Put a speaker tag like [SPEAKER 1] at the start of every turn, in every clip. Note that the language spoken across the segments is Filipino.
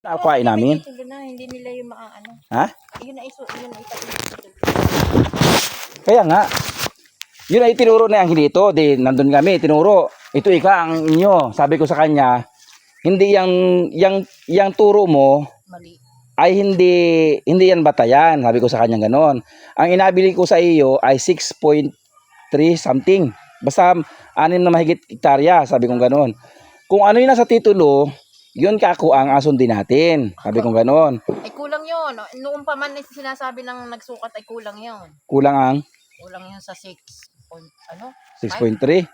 [SPEAKER 1] Akuhain namin.
[SPEAKER 2] Hindi nila yung maaano.
[SPEAKER 1] Ha?
[SPEAKER 2] Yun na
[SPEAKER 1] Kaya nga. Yun ay tinuro na ang Angelito. Di, nandun kami, tinuro. Ito ika ang inyo. Sabi ko sa kanya, hindi yang turo mo
[SPEAKER 2] mali.
[SPEAKER 1] Ay hindi yan batayan. Sabi ko sa kanya ganon. Ang inabili ko sa iyo ay 6.3 something. Basta 6 na mahigit hektarya. Sabi ko ganon. Kung ano yung nasa titulo, yun kako ang asundin natin. Sabi ko ganon.
[SPEAKER 2] Ay kulang yun. Noong pa man sinasabi ng nagsukat ay kulang yun.
[SPEAKER 1] Kulang yun
[SPEAKER 2] sa 6. Ano?
[SPEAKER 1] 6.3.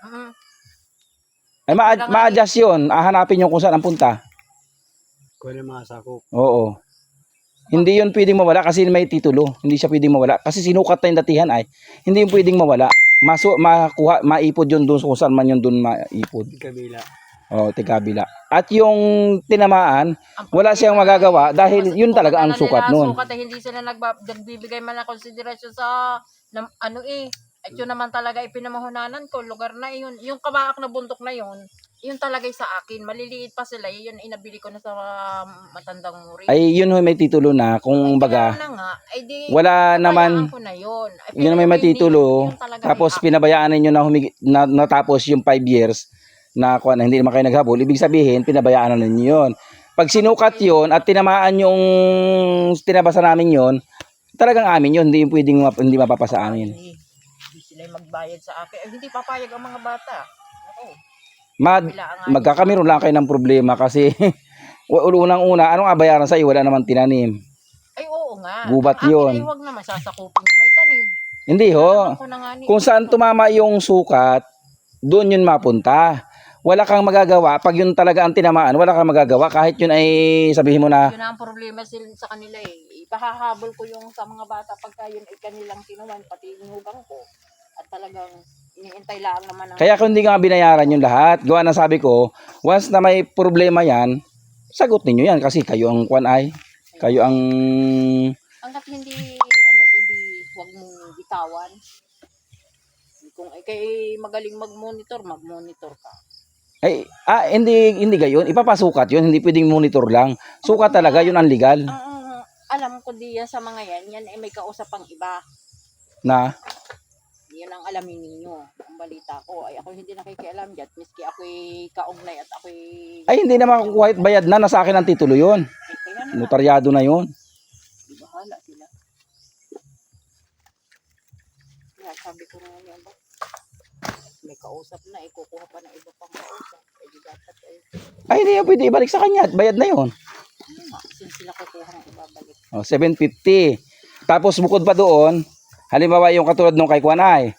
[SPEAKER 1] Ay
[SPEAKER 2] Kulang
[SPEAKER 1] ma-adjust yun. Hanapin nyo kung saan ang punta.
[SPEAKER 3] Kuha ng mga sakop.
[SPEAKER 1] Oo. Hindi yun pwedeng mawala kasi may titulo. Hindi siya pwedeng mawala. Kasi sinukat na yung datihan ay. Hindi yun pwedeng mawala. Makuha, maipod yun doon kung saan man yun doon maipod.
[SPEAKER 3] Kabila.
[SPEAKER 1] Oo, tigabila. At yung tinamaan, wala siyang magagawa dahil yun talaga ang sukat nun.
[SPEAKER 2] Sukat ay hindi sila nagbibigay man ng konsiderasyon sa ano eh. At yun naman talaga ipinamahunanan ko. Lugar na yun. Yung kabaak na bundok na yun, yun talaga sa akin. Maliliit pa sila. Yun inabili ko na sa matandang muri.
[SPEAKER 1] Ay yun may titulo na. Kung baga, wala naman. Yun may titulo. Tapos pinabayaan ninyo na natapos yung 5 years na hindi naman kayo naghabol. Ibig sabihin, pinabayaan na ninyo yun. Pag sinukat yun at tinamaan yung tinabasa namin yun, talagang amin yun. Hindi pwedeng hindi mapapasa amin.
[SPEAKER 2] Hindi sila magbayad sa akin. Hindi papayag ang mga bata.
[SPEAKER 1] Magkakameron lang kayo ng problema kasi unang-una, anong bayaran sa iyo? Wala naman tinanim.
[SPEAKER 2] Ay oo nga.
[SPEAKER 1] Gubat yun.
[SPEAKER 2] Ay huwag naman sasakupin yung may tanim.
[SPEAKER 1] Hindi ho. Kung saan tumama yung sukat, doon yun mapunta. Wala kang magagawa. Pag yun talaga ang tinamaan, wala kang magagawa. Kahit yun ay sabihin mo na...
[SPEAKER 2] Yun ang problema sa kanila eh. Ipahahabol ko yung sa mga bata pagka yun ay kanilang kinuwan, pati inugang ko. At talagang iniintay lang naman.
[SPEAKER 1] Kaya kung hindi nga binayaran yung lahat, gawa na sabi ko, once na may problema yan, sagot ninyo yan. Kasi kayo ang kwanay. Kayo ang...
[SPEAKER 2] Hanggat hindi, huwag mong bitawan. Kung kay magaling mag-monitor ka.
[SPEAKER 1] Ay, hindi gayon. Ipapasukat yun. Hindi pwedeng monitor lang. Sukat talaga, yun ang legal.
[SPEAKER 2] Alam ko diyan sa mga yan ay may kausap pang iba.
[SPEAKER 1] Na?
[SPEAKER 2] Yan ang alamin ninyo. Ang balita ko ay ako hindi nakikialam dyan. Miski ako'y kaugnay at ako'y...
[SPEAKER 1] Ay, hindi naman kukuha bayad na. Nasa akin ang titulo yun. Notaryado na yun.
[SPEAKER 2] Bahala sila. Kaya sabi ko na yan ba? May kausap na, kukuha pa ng iba pang kausap.
[SPEAKER 1] Ay, hindi yan pwede ibalik sa kanya. Bayad na yun.
[SPEAKER 2] Since sila kukuha ng ibabalik.
[SPEAKER 1] 750. Tapos bukod pa doon, halimbawa yung katulad nung kay Kwanay,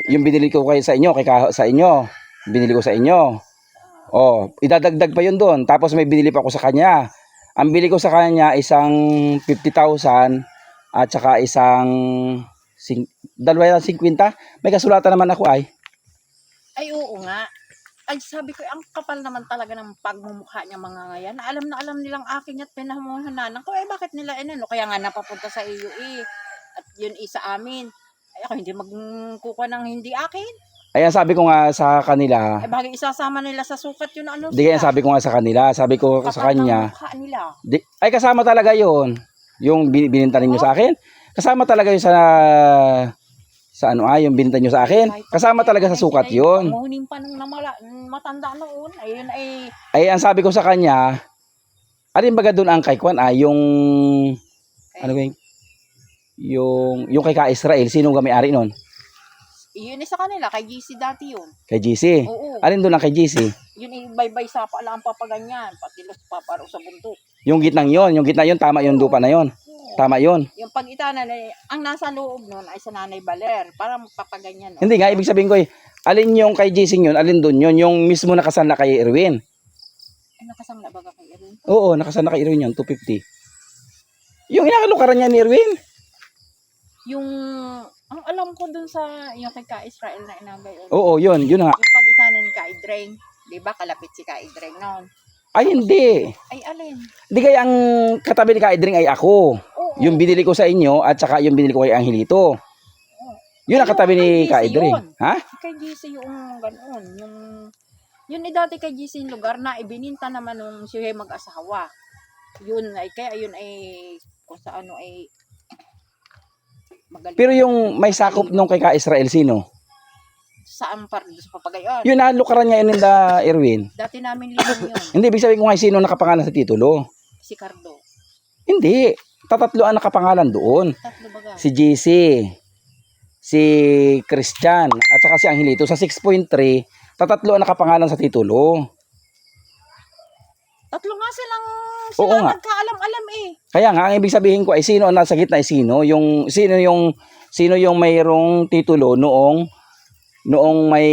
[SPEAKER 1] yung binili ko sa inyo, binili ko sa inyo. Idadagdag pa yun doon. Tapos may binili pa ako sa kanya. Ang bili ko sa kanya isang 50,000 at saka isang 50. May kasulatan naman ako ay.
[SPEAKER 2] Ay oo nga. Ay sabi ko, ang kapal naman talaga ng pagmumukha niya mga ngayon. Alam na alam nilang akin at pinahamuhanan ko. Bakit nila Kaya nga napapunta sa iyo At yun sa amin. Ay ako hindi magkukuha ng hindi akin.
[SPEAKER 1] Ayan sabi ko nga sa kanila.
[SPEAKER 2] Ay bagay isasama nila sa sukat yun
[SPEAKER 1] Di kaya sabi ko nga sa kanila. Sabi ko sa kanya. Ay kasama talaga yun. Yung bininta ninyo sa akin. Kasama talaga yun yung bininta nyo sa akin. Kasama talaga sa sukat yun.
[SPEAKER 2] Pangunin pa nung matanda noon. Ayun ay...
[SPEAKER 1] Ay, ang sabi ko sa kanya, alin baga doon ang kay Kwan yung... Ano ba yung kay Ka-Israel, sino nga may-ari nun?
[SPEAKER 2] Yun sa kanila, kay GC dati yun.
[SPEAKER 1] Kay GC?
[SPEAKER 2] Oo.
[SPEAKER 1] Alin doon ang kay GC?
[SPEAKER 2] Yun baybay sa pala ang papaganyan, pati los paparo sa bundok.
[SPEAKER 1] Yung gitnang yun, tama yung lupa na yun. Tama yun.
[SPEAKER 2] Yung pag-itanan, ang nasa loob nun ay sa Nanay Baler, para magpapaganyan.
[SPEAKER 1] Hindi nga, ibig sabihin ko alin yung kay GC yun, alin doon yun, yung mismo nakasanla kay Erwin.
[SPEAKER 2] Ay, nakasanla ba kay Erwin?
[SPEAKER 1] Oo, nakasanla kay Erwin yun, 250. Yung inakalukaran niya ni Erwin.
[SPEAKER 2] Yung, ang alam ko dun sa, yung kay Ka-Israel na inagay.
[SPEAKER 1] Oo, yun nga.
[SPEAKER 2] Yung pag-itanan ni Ka-Idreng, di ba, kalapit si Ka-Idreng noon.
[SPEAKER 1] Ay, hindi.
[SPEAKER 2] Ay, alin?
[SPEAKER 1] Di kaya ang katabi ni Ka-Idreng ay ako. Oo. Yung binili ko sa inyo at saka yung binili ko kay Angelito. Yun ang katabi ni Ka-Idreng. Ha?
[SPEAKER 2] Kay GC yung ganoon. Yun ay dati kay GC yung lugar na ibininta naman nung siya mag-asawa. Yun ay, kaya yun ay, kung sa ano ay, magaling.
[SPEAKER 1] Pero yung may sakop nung kay ka-Israel, sino?
[SPEAKER 2] Saan par doon sa Papagayon?
[SPEAKER 1] Yun na, lukaran niya yun in the Erwin.
[SPEAKER 2] Dati namin linong yun.
[SPEAKER 1] Hindi, ibig sabihin ko nga sino nakapangalan sa titulo.
[SPEAKER 2] Si Cardo.
[SPEAKER 1] Hindi. Tatatlo ang nakapangalan doon.
[SPEAKER 2] Tatlo baga.
[SPEAKER 1] Si GC, si Christian, at saka si Angelito. Sa 6.3, tatatlo ang nakapangalan sa titulo.
[SPEAKER 2] Tatlo nga silang
[SPEAKER 1] Oo
[SPEAKER 2] sila
[SPEAKER 1] nga.
[SPEAKER 2] nagkaalam-alam eh.
[SPEAKER 1] Kaya nga, ang ibig sabihin ko ay sino ang nasa gitna ay sino. Sino yung mayroong titulo noong may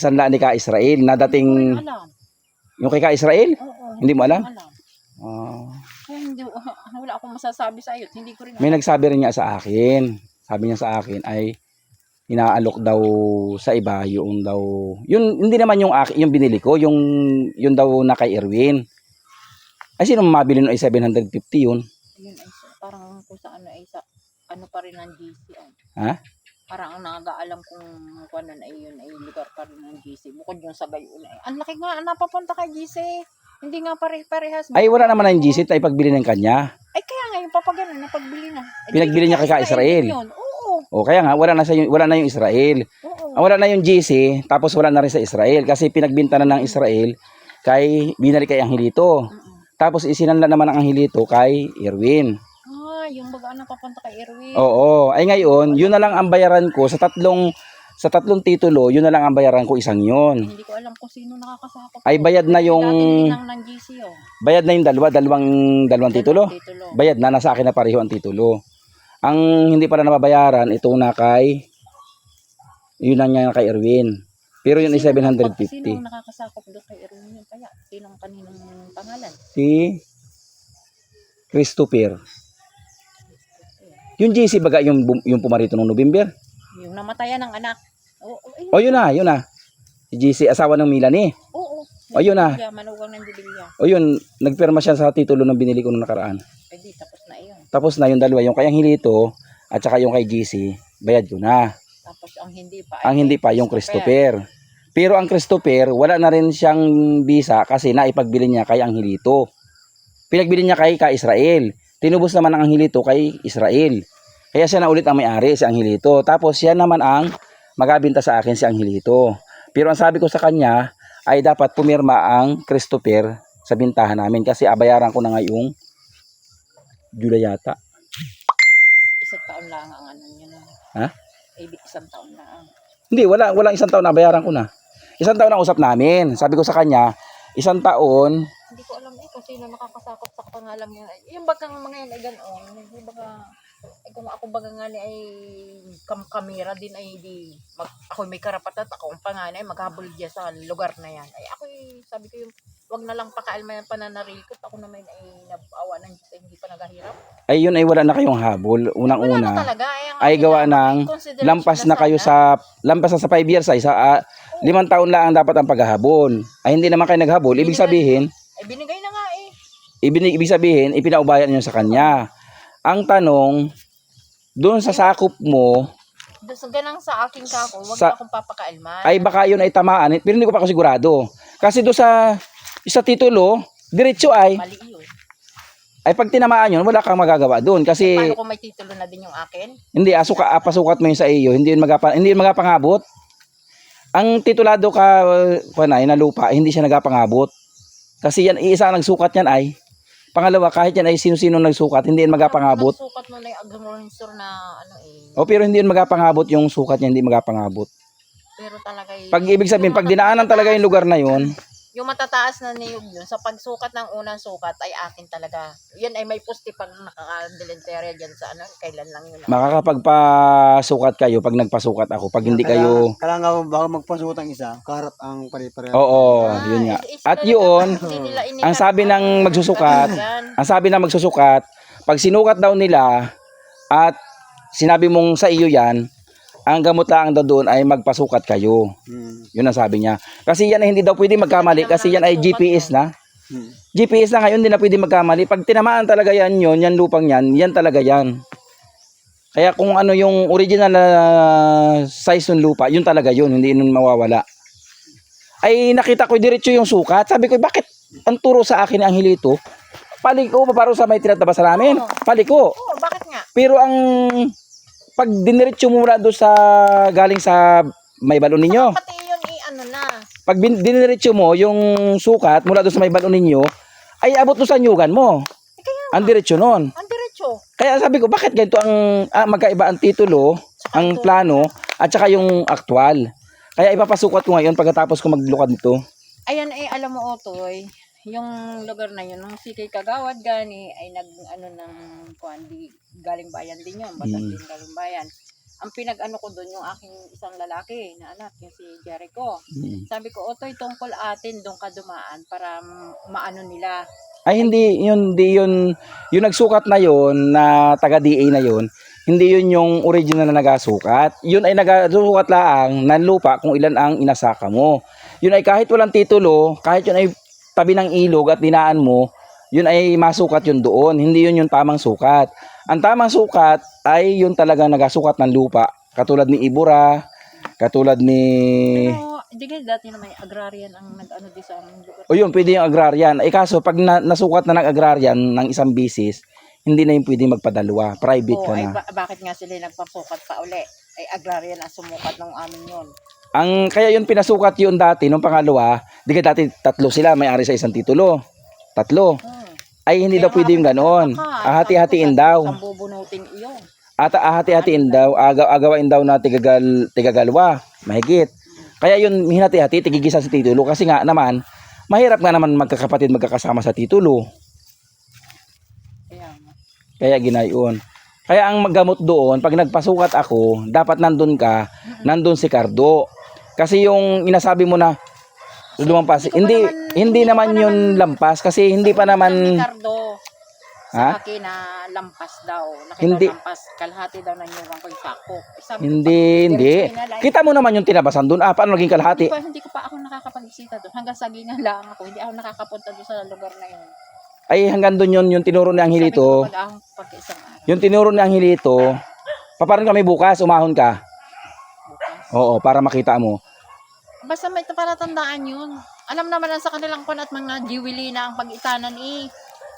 [SPEAKER 1] sanla ni ka-Israel na
[SPEAKER 2] Hindi
[SPEAKER 1] dating
[SPEAKER 2] ko rin alam.
[SPEAKER 1] yung kay ka-Israel?
[SPEAKER 2] Oo,
[SPEAKER 1] Hindi mo
[SPEAKER 2] ko
[SPEAKER 1] alam?
[SPEAKER 2] rin alam.
[SPEAKER 1] Ah.
[SPEAKER 2] Kaya hindi, wala akong masasabi sa iyo. Hindi ko rin
[SPEAKER 1] May
[SPEAKER 2] alam.
[SPEAKER 1] nagsabi rin niya sa akin. Sabi niya sa akin ay inaalok daw sa iba yung daw. Yun hindi naman yung binili ko, yung daw na kay Erwin. Ay sino mabili no ay 750 yun.
[SPEAKER 2] Yun ay parang kung sa ano ay sa ano pa rin ng GC ay.
[SPEAKER 1] Ha?
[SPEAKER 2] Parang ang nakakaalam kung ano na yun ay lugar pa rin ng GC. Bukod yung sa gayon ay. Ang laki nga napapunta kay GC. Hindi nga pare-parehas.
[SPEAKER 1] Ay wala naman ang GC na ipagbili ng kanya.
[SPEAKER 2] Ay kaya nga yung papagano napagbili na. Ay,
[SPEAKER 1] Pinagbili niya kay ka-Israel.
[SPEAKER 2] Yun. Oo.
[SPEAKER 1] O kaya nga wala na yung Israel.
[SPEAKER 2] Oo.
[SPEAKER 1] Wala na yung GC tapos wala na rin sa Israel kasi pinagbinta na ng Israel kay binalik kay Angelito. Tapos isinanla naman ang Angelito kay Erwin.
[SPEAKER 2] Yung baga napapunta kay Erwin.
[SPEAKER 1] Oo. Ay ngayon, yun na lang ang bayaran ko sa tatlong titulo, yun na lang ang bayaran ko isang yun.
[SPEAKER 2] Hindi ko alam kung sino nakakasakop.
[SPEAKER 1] Ay bayad na yung
[SPEAKER 2] Dating binang ng GC oh.
[SPEAKER 1] bayad na yung dalawang titulo.
[SPEAKER 2] Titulo.
[SPEAKER 1] Bayad na nasa akin na pareho ang titulo. Ang hindi pala nababayaran ito na kay yun na niya kay Erwin. Pero yun ay
[SPEAKER 2] Sino
[SPEAKER 1] 750.
[SPEAKER 2] nakakasakop doon kay Erwin yun? Kaya, sinong kaninong pangalan?
[SPEAKER 1] Si Christopher. Yung GC baga yung pumarito noong November.
[SPEAKER 2] Yung namatayan ng anak. Oo,
[SPEAKER 1] O yun na. Si GC asawa ng Melanie.
[SPEAKER 2] Oo.
[SPEAKER 1] O yun na.
[SPEAKER 2] Manugang ng Dibilya.
[SPEAKER 1] O yun, nagpirma siya sa titulo ng binili ko noong nakaraan.
[SPEAKER 2] Eh di, tapos na iyon.
[SPEAKER 1] Tapos na yung dalawa, yung kay Angelito at saka yung kay GC, bayad ko na.
[SPEAKER 2] Tapos ang hindi pa.
[SPEAKER 1] Ang hindi pa yung Christopher. Pero ang Christopher, wala na rin siyang visa kasi naipagbili niya kay Angelito. Pinagbili niya kay Israel. Tinubos naman ang Angelito kay Israel. Kaya siya na ulit ang may-ari, si Angelito. Tapos siya naman ang magabinta sa akin, si Angelito. Pero ang sabi ko sa kanya ay dapat pumirma ang Christopher sa bintahan namin kasi abayaran ko na ngayong July yata.
[SPEAKER 2] Isang taon lang ang ano niya na.
[SPEAKER 1] Ha?
[SPEAKER 2] Eh, isang taon lang.
[SPEAKER 1] Hindi, walang isang taon na bayaran ko na. Isang taon ang usap namin. Sabi ko sa kanya, isang taon.
[SPEAKER 2] Hindi ko alam kung sino nakakasakop sa pangalan mo. Yung bagang mga yan ay ganoon. Yung baga, ay kung ako baga nga ni ay kamera din ay di ako may karapatan at ako ang panganay maghabol diya sa lugar na yan. Ay ako sabi ko yung wag na lang pakaalma yung pananarikot. Ako naman ay nabawa ng hindi pa naghahirap.
[SPEAKER 1] Ay yun ay wala na kayong habol.
[SPEAKER 2] Wala na
[SPEAKER 1] Unang-una
[SPEAKER 2] talaga.
[SPEAKER 1] ay gawa ng lampas na kayo sa 5 years ay sa 5 taon lang ang dapat ang paghahabol. Ay hindi naman kayo naghabol. Ibig sabihin,
[SPEAKER 2] ay binigay na nga eh.
[SPEAKER 1] ibig sabihin, ipinaubayan niyo sa kanya. Ang tanong, doon sa sakop mo,
[SPEAKER 2] Doon sa ganang sa aking kako, wag
[SPEAKER 1] Sa-
[SPEAKER 2] na akong papakailman.
[SPEAKER 1] ay baka yun ay tamaan. Pero hindi ko pa ako sigurado. Kasi doon sa titulo, diretso ay
[SPEAKER 2] Mali yun.
[SPEAKER 1] pag tinamaan yun, wala kang magagawa doon. Kasi
[SPEAKER 2] Paano kung may titulo na din yung akin?
[SPEAKER 1] hindi, pasukat mo yun sa iyo. Hindi yun magapangabot. Ang titulado ka, na lupa, hindi siya nagapangabot. Kasi yan, iisa ang nagsukat yan ay. Pangalawa, kahit yan ay sino-sino nagsukat, hindi yan magapangabot.
[SPEAKER 2] Sukat mo na yung agrimonsur na ano eh.
[SPEAKER 1] O pero hindi yan magapangabot yung sukat niya, hindi magapangabot.
[SPEAKER 2] Pero talaga
[SPEAKER 1] Pag ibig sabihin, pag dinaanan talaga yung lugar na yun,
[SPEAKER 2] yung matataas na niyog yun, sa pagsukat ng unang sukat ay akin talaga. Yan ay may pusti pag nakaka-delenterya dyan sa ano, kailan lang yun.
[SPEAKER 1] makakapagpasukat kayo pag nagpasukat ako. Pag hindi kayo,
[SPEAKER 3] Kailangan baka magpasuot ang isa, karat ang pare-pareho.
[SPEAKER 1] oo, yun nga. At yun, ang sabi ng magsusukat, pag sinukat daw nila at sinabi mong sa iyo yan, ang gamot lang daw doon ay magpasukat kayo. Yun ang sabi niya. Kasi yan ay hindi daw pwede magkamali kasi yan ay GPS na. GPS na ngayon, hindi na pwede magkamali. Pag tinamaan talaga yan lupang yan talaga yan. Kaya kung ano yung original size ng lupa, yun talaga yun, hindi yun mawawala. ay nakita ko diretso yung sukat. Sabi ko, bakit ang turo sa akin ang hilito? Paliko, paparo sa may tinatabas namin.
[SPEAKER 2] Oo.
[SPEAKER 1] Paliko.
[SPEAKER 2] Oo, bakit nga?
[SPEAKER 1] Pero ang pag diniretso mo mula doon sa galing sa may balon ninyo,
[SPEAKER 2] Pati yun ano na.
[SPEAKER 1] pag diniretso mo yung sukat mula doon sa may balon ninyo, ay abot doon sa nyugan mo. Ang diretso nun.
[SPEAKER 2] Ang diretso.
[SPEAKER 1] Kaya sabi ko, bakit ganito ang magkaiba ang titulo, ang plano, at saka yung aktual. Kaya ipapasukat ko ngayon pagkatapos ko maglukad nito.
[SPEAKER 2] Ayan alam mo Otoy, yung lugar na yun, nung si Kay Kagawad gani ay ng kuandi galing bayan din yun, Batas din galing bayan. Ang pinag-ano ko doon yung aking isang lalaki na anak, yung si Jericho. Sabi ko, Otoy, tungkol atin doon ka dumaan para maano nila.
[SPEAKER 1] Ay hindi yun yung nagsukat na yun na taga DA na yun. Hindi yun yung original na nagasukat. Yun ay nagasukat lang ng lupa kung ilan ang inasaka mo. Yun ay kahit walang titulo, kahit yun ay tabi ng ilog at dinaan mo, yun ay masukat yun doon. Hindi yun yung tamang sukat. Ang tamang sukat ay yun talaga nagasukat ng lupa. Katulad ni Ibura, katulad ni...
[SPEAKER 2] Pero, hindi nga dati na may agrarian ang nag-ano di sa aming lugar.
[SPEAKER 1] O yun, pwede yung agrarian. Ay kaso, pag nasukat na ng agrarian ng isang bisis, hindi na yung pwede magpadalwa. Private ka
[SPEAKER 2] Ay,
[SPEAKER 1] na.
[SPEAKER 2] bakit nga sila nagpasukat pa uli? Ay agrarian ang sumukat ng amin yun.
[SPEAKER 1] Kaya yun pinasukat yun dati, nung pangalawa, di ka dati tatlo sila, may-ari sa isang titulo. Tatlo. Ay hindi daw pwede yung ganoon. Ahati-hatiin daw.
[SPEAKER 2] Ang bubunutin iyon.
[SPEAKER 1] At ahati-hatiin daw, agawain daw na tigagalwa, mahigit. Kaya yun hinati-hati, tigigisa sa titulo kasi nga naman, mahirap nga naman magkakapatid magkakasama sa titulo. Kaya ginayon. Kaya ang maggamot doon, pag nagpasukat ako, dapat nandun ka, nandun si Cardo. Kasi yung inasabi mo na lumampas, hindi naman yun lampas kasi hindi pa naman
[SPEAKER 2] Ricardo, sa akin na lampas daw.
[SPEAKER 1] Hindi.
[SPEAKER 2] Lampas, kalahati daw na nyuwang ko yung sako. Sabi ko,
[SPEAKER 1] hindi. Kita mo naman yung tinabasan doon. Paano naging kalahati?
[SPEAKER 2] Hindi ko pa ako nakakapagbisita doon. Hanggang sagingan lang ako. Hindi ako nakakapunta doon sa lugar na yun.
[SPEAKER 1] Ay hanggang doon yun, yung tinuro ni Angelito.
[SPEAKER 2] Sabi ko, pag pag-isang araw.
[SPEAKER 1] Yung tinuro ni Angelito, paparoon kami bukas, umahon ka.
[SPEAKER 2] Bukas.
[SPEAKER 1] Oo, para makita mo.
[SPEAKER 2] Basta may palatandaan yun. Alam naman na sa kanilang kun at mga jiwili na ang pag-itanan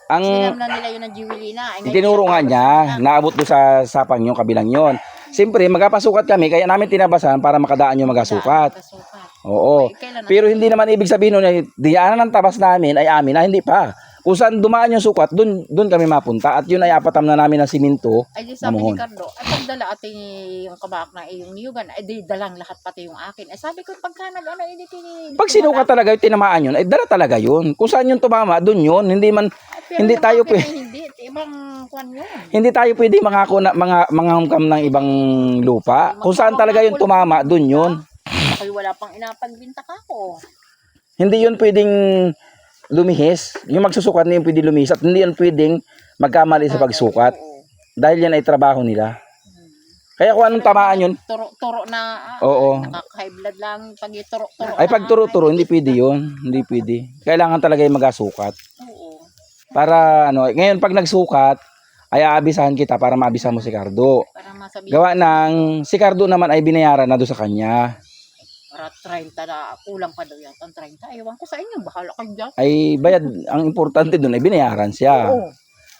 [SPEAKER 1] Ang
[SPEAKER 2] Alam na nila yun ang jiwili na.
[SPEAKER 1] tinuro nga niya, naabot doon sa sapang yung kabilang yon. Siyempre, magkapasukat kami, kaya namin tinabasan para makadaan yung magasukat. Oo. Pero hindi naman ibig sabihin nun, diyaanan ng tabas namin ay amin na hindi pa. Kung saan dumaan yung sukat, doon kami mapunta. At yun ay apatam na namin ng siminto.
[SPEAKER 2] Ay di sabi
[SPEAKER 1] Namuhon.
[SPEAKER 2] ni Cardo, ay pagdala ating yung kabak na yung niyugan, ay di dalang lahat pati yung akin. Ay sabi ko, pagka nag-ano,
[SPEAKER 1] Pag sinukat talaga yung tinamaan yun, ay dala talaga yun. Kung saan yung tumama, doon yun. Hindi tayo
[SPEAKER 2] Hindi, ibang kwan yun.
[SPEAKER 1] hindi tayo pwede mangako na mga hungkam ng ibang lupa. Kung saan talaga yung tumama, doon yun.
[SPEAKER 2] Ako'y wala pang inapagbinta ka ko.
[SPEAKER 1] Hindi yun pwedeng lumihis. Yung magsusukat na yung pwede lumihis. At hindi yun pwedeng magkamali sa pagsukat.
[SPEAKER 2] Oo.
[SPEAKER 1] Dahil yan ay trabaho nila. Kaya kung anong tamaan yun,
[SPEAKER 2] Turo na,
[SPEAKER 1] oo.
[SPEAKER 2] nakaka-high blood lang pag ituro-turo.
[SPEAKER 1] Ay pag turo-turo, hindi pwede yun. Hindi pwede. Kailangan talaga yung magasukat.
[SPEAKER 2] Oo.
[SPEAKER 1] Para ngayon pag nagsukat, ay aabisahan kita para maabisahan mo si Cardo.
[SPEAKER 2] Para masabihin.
[SPEAKER 1] Gawa ng, si Cardo naman ay binayaran na doon sa kanya.
[SPEAKER 2] Para 30 na, kulang pa daw yan. Ang 30, ewan ko sa inyo, bahala kayo dyan.
[SPEAKER 1] Ay bayad, ang importante doon ay binayaran siya.
[SPEAKER 2] Oo.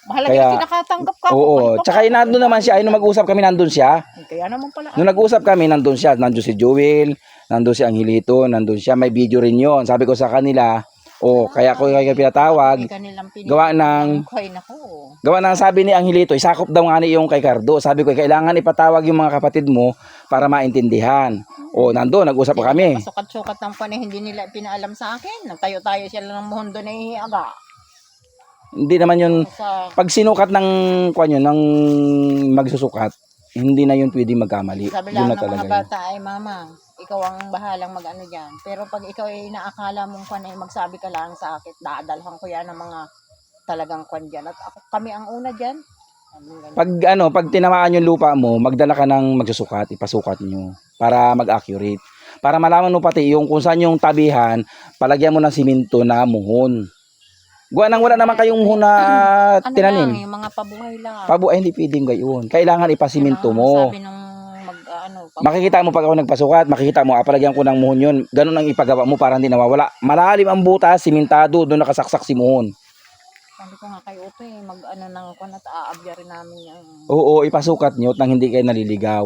[SPEAKER 2] Mahalaga
[SPEAKER 1] Kaya-
[SPEAKER 2] yung kinakatanggap ka.
[SPEAKER 1] Oo,
[SPEAKER 2] Ano
[SPEAKER 1] tsaka nandun naman siya, ay nung mag-usap kami nandun siya.
[SPEAKER 2] Kaya naman pala.
[SPEAKER 1] Nung nag-usap kami, nandun siya. Nandun si Joel, nandun si Angelito, nandun siya. May video rin yon. Sabi ko sa kanila, kaya ko kayo pinatawag. Gawa ng-
[SPEAKER 2] Kay nako.
[SPEAKER 1] Gawa ng sabi ni Angelito, isakop daw nga ni yung kay Cardo. Sabi ko, kailangan ipatawag yung mga kapatid mo para maintindihan. Nandun, nag-usap pa kami.
[SPEAKER 2] Pasukat-sukat ng panay, hindi nila pinaalam sa akin. Nagtayo-tayo sila ng muhondo na ihiaga.
[SPEAKER 1] Hindi naman yun,
[SPEAKER 2] Sa,
[SPEAKER 1] pag sinukat ng ng magsusukat, hindi na yun pwede magkamali.
[SPEAKER 2] sabi
[SPEAKER 1] Yun
[SPEAKER 2] lang
[SPEAKER 1] na
[SPEAKER 2] ng mga
[SPEAKER 1] talaga yun.
[SPEAKER 2] bata ay, mama, ikaw ang bahalang mag-ano dyan. Pero pag ikaw ay naakala mong kwan ay magsabi ka lang sa akin, dadalhan ko yan ng mga talagang kwan dyan. At ako, kami ang una dyan.
[SPEAKER 1] Pag tinamaan yung lupa mo, magdala ka ng magsusukat, ipasukat nyo para mag-accurate. Para malaman mo pati yung kung saan yung tabihan, palagyan mo ng siminto na muhon. Gawa nang wala naman kayong muhon na
[SPEAKER 2] Ano lang,
[SPEAKER 1] tinanim.
[SPEAKER 2] yung mga pabuhay lang.
[SPEAKER 1] Ay, hindi pwedeng gayon. Kailangan ipasiminto
[SPEAKER 2] Yun ang
[SPEAKER 1] mo.
[SPEAKER 2] Sabi nung
[SPEAKER 1] Makikita mo pag ako nagpasukat, makikita mo, apalagyan ko ng muhon yun. Ganun ang ipagawa mo para hindi nawawala. Malalim ang butas, simentado, doon nakasaksak si muhon.
[SPEAKER 2] Sabi ko nga kay Uto mag-ano nang kung at aabya rin namin yung...
[SPEAKER 1] Oo, ipasukat nyo nang hindi kayo naliligaw.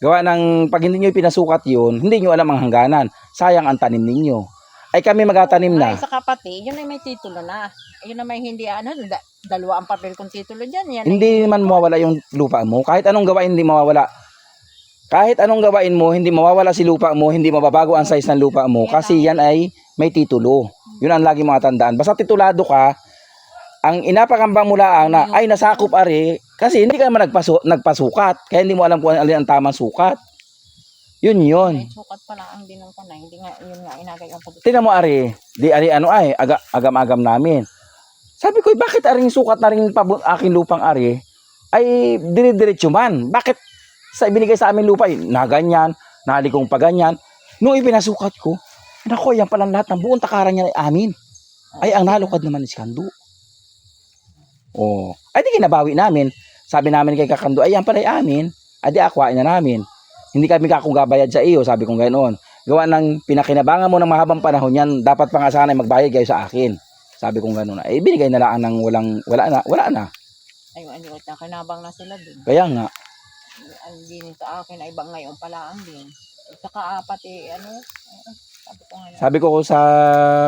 [SPEAKER 1] Gawa ng, pag hindi nyo pinasukat yun, hindi nyo alam ang hangganan. Sayang ang tanim ninyo. Ay kami magatanim na.
[SPEAKER 2] Ay, sa kapati, yun ay may titulo na. Yun ay may hindi, dalawa ang papel kung titulo dyan. Yan
[SPEAKER 1] Hindi naman mawawala yung lupa mo. Kahit anong gawain, hindi mawawala. Kahit anong gawain mo, hindi mawawala si lupa mo, hindi mababago ang size ng lupa mo. Kasi yan ay may titulo. Yun ang lagi mga tandaan. Basta titulado ka, ang inapakambang mo lang na, ay nasakop ari, kasi hindi ka naman nagpasukat. Kaya hindi mo alam kung alin ang tamang sukat. Yun yun.
[SPEAKER 2] Ay, sukat pala ang dinong ko na. Hindi nga, yun nga, inagay ang pagkakas.
[SPEAKER 1] Tingnan mo ari, di ari ano ay, agam-agam namin. Sabi ko, bakit aring sukat na rin aking lupang ari, ay dire-diretso man. Bakit sa ibinigay sa amin lupa, na ganyan, nalikong pa ganyan. Nung ipinasukat ko, nako, yan palang lahat ng buong takaran niya ay amin. Ay, ang nalukad naman ni Kando. Oh, ay di kinabawi namin. Sabi namin kay Kakando, ay yan pala ay amin. Ay di akwain na namin. Hindi kami kakunggabayad sa iyo, sabi kong ganoon. Gawa ng pinakinabangan mo ng mahabang panahon yan, dapat pa nga sana magbayad kayo sa akin. Sabi kong ganoon. Ay binigay na lang ng wala na.
[SPEAKER 2] Ay, ano, kinabang na sila din.
[SPEAKER 1] Kaya nga.
[SPEAKER 2] Ang din sa akin ay ibang ngayon pala ang din. At saka pati sabi ko nga.
[SPEAKER 1] Sabi ko sa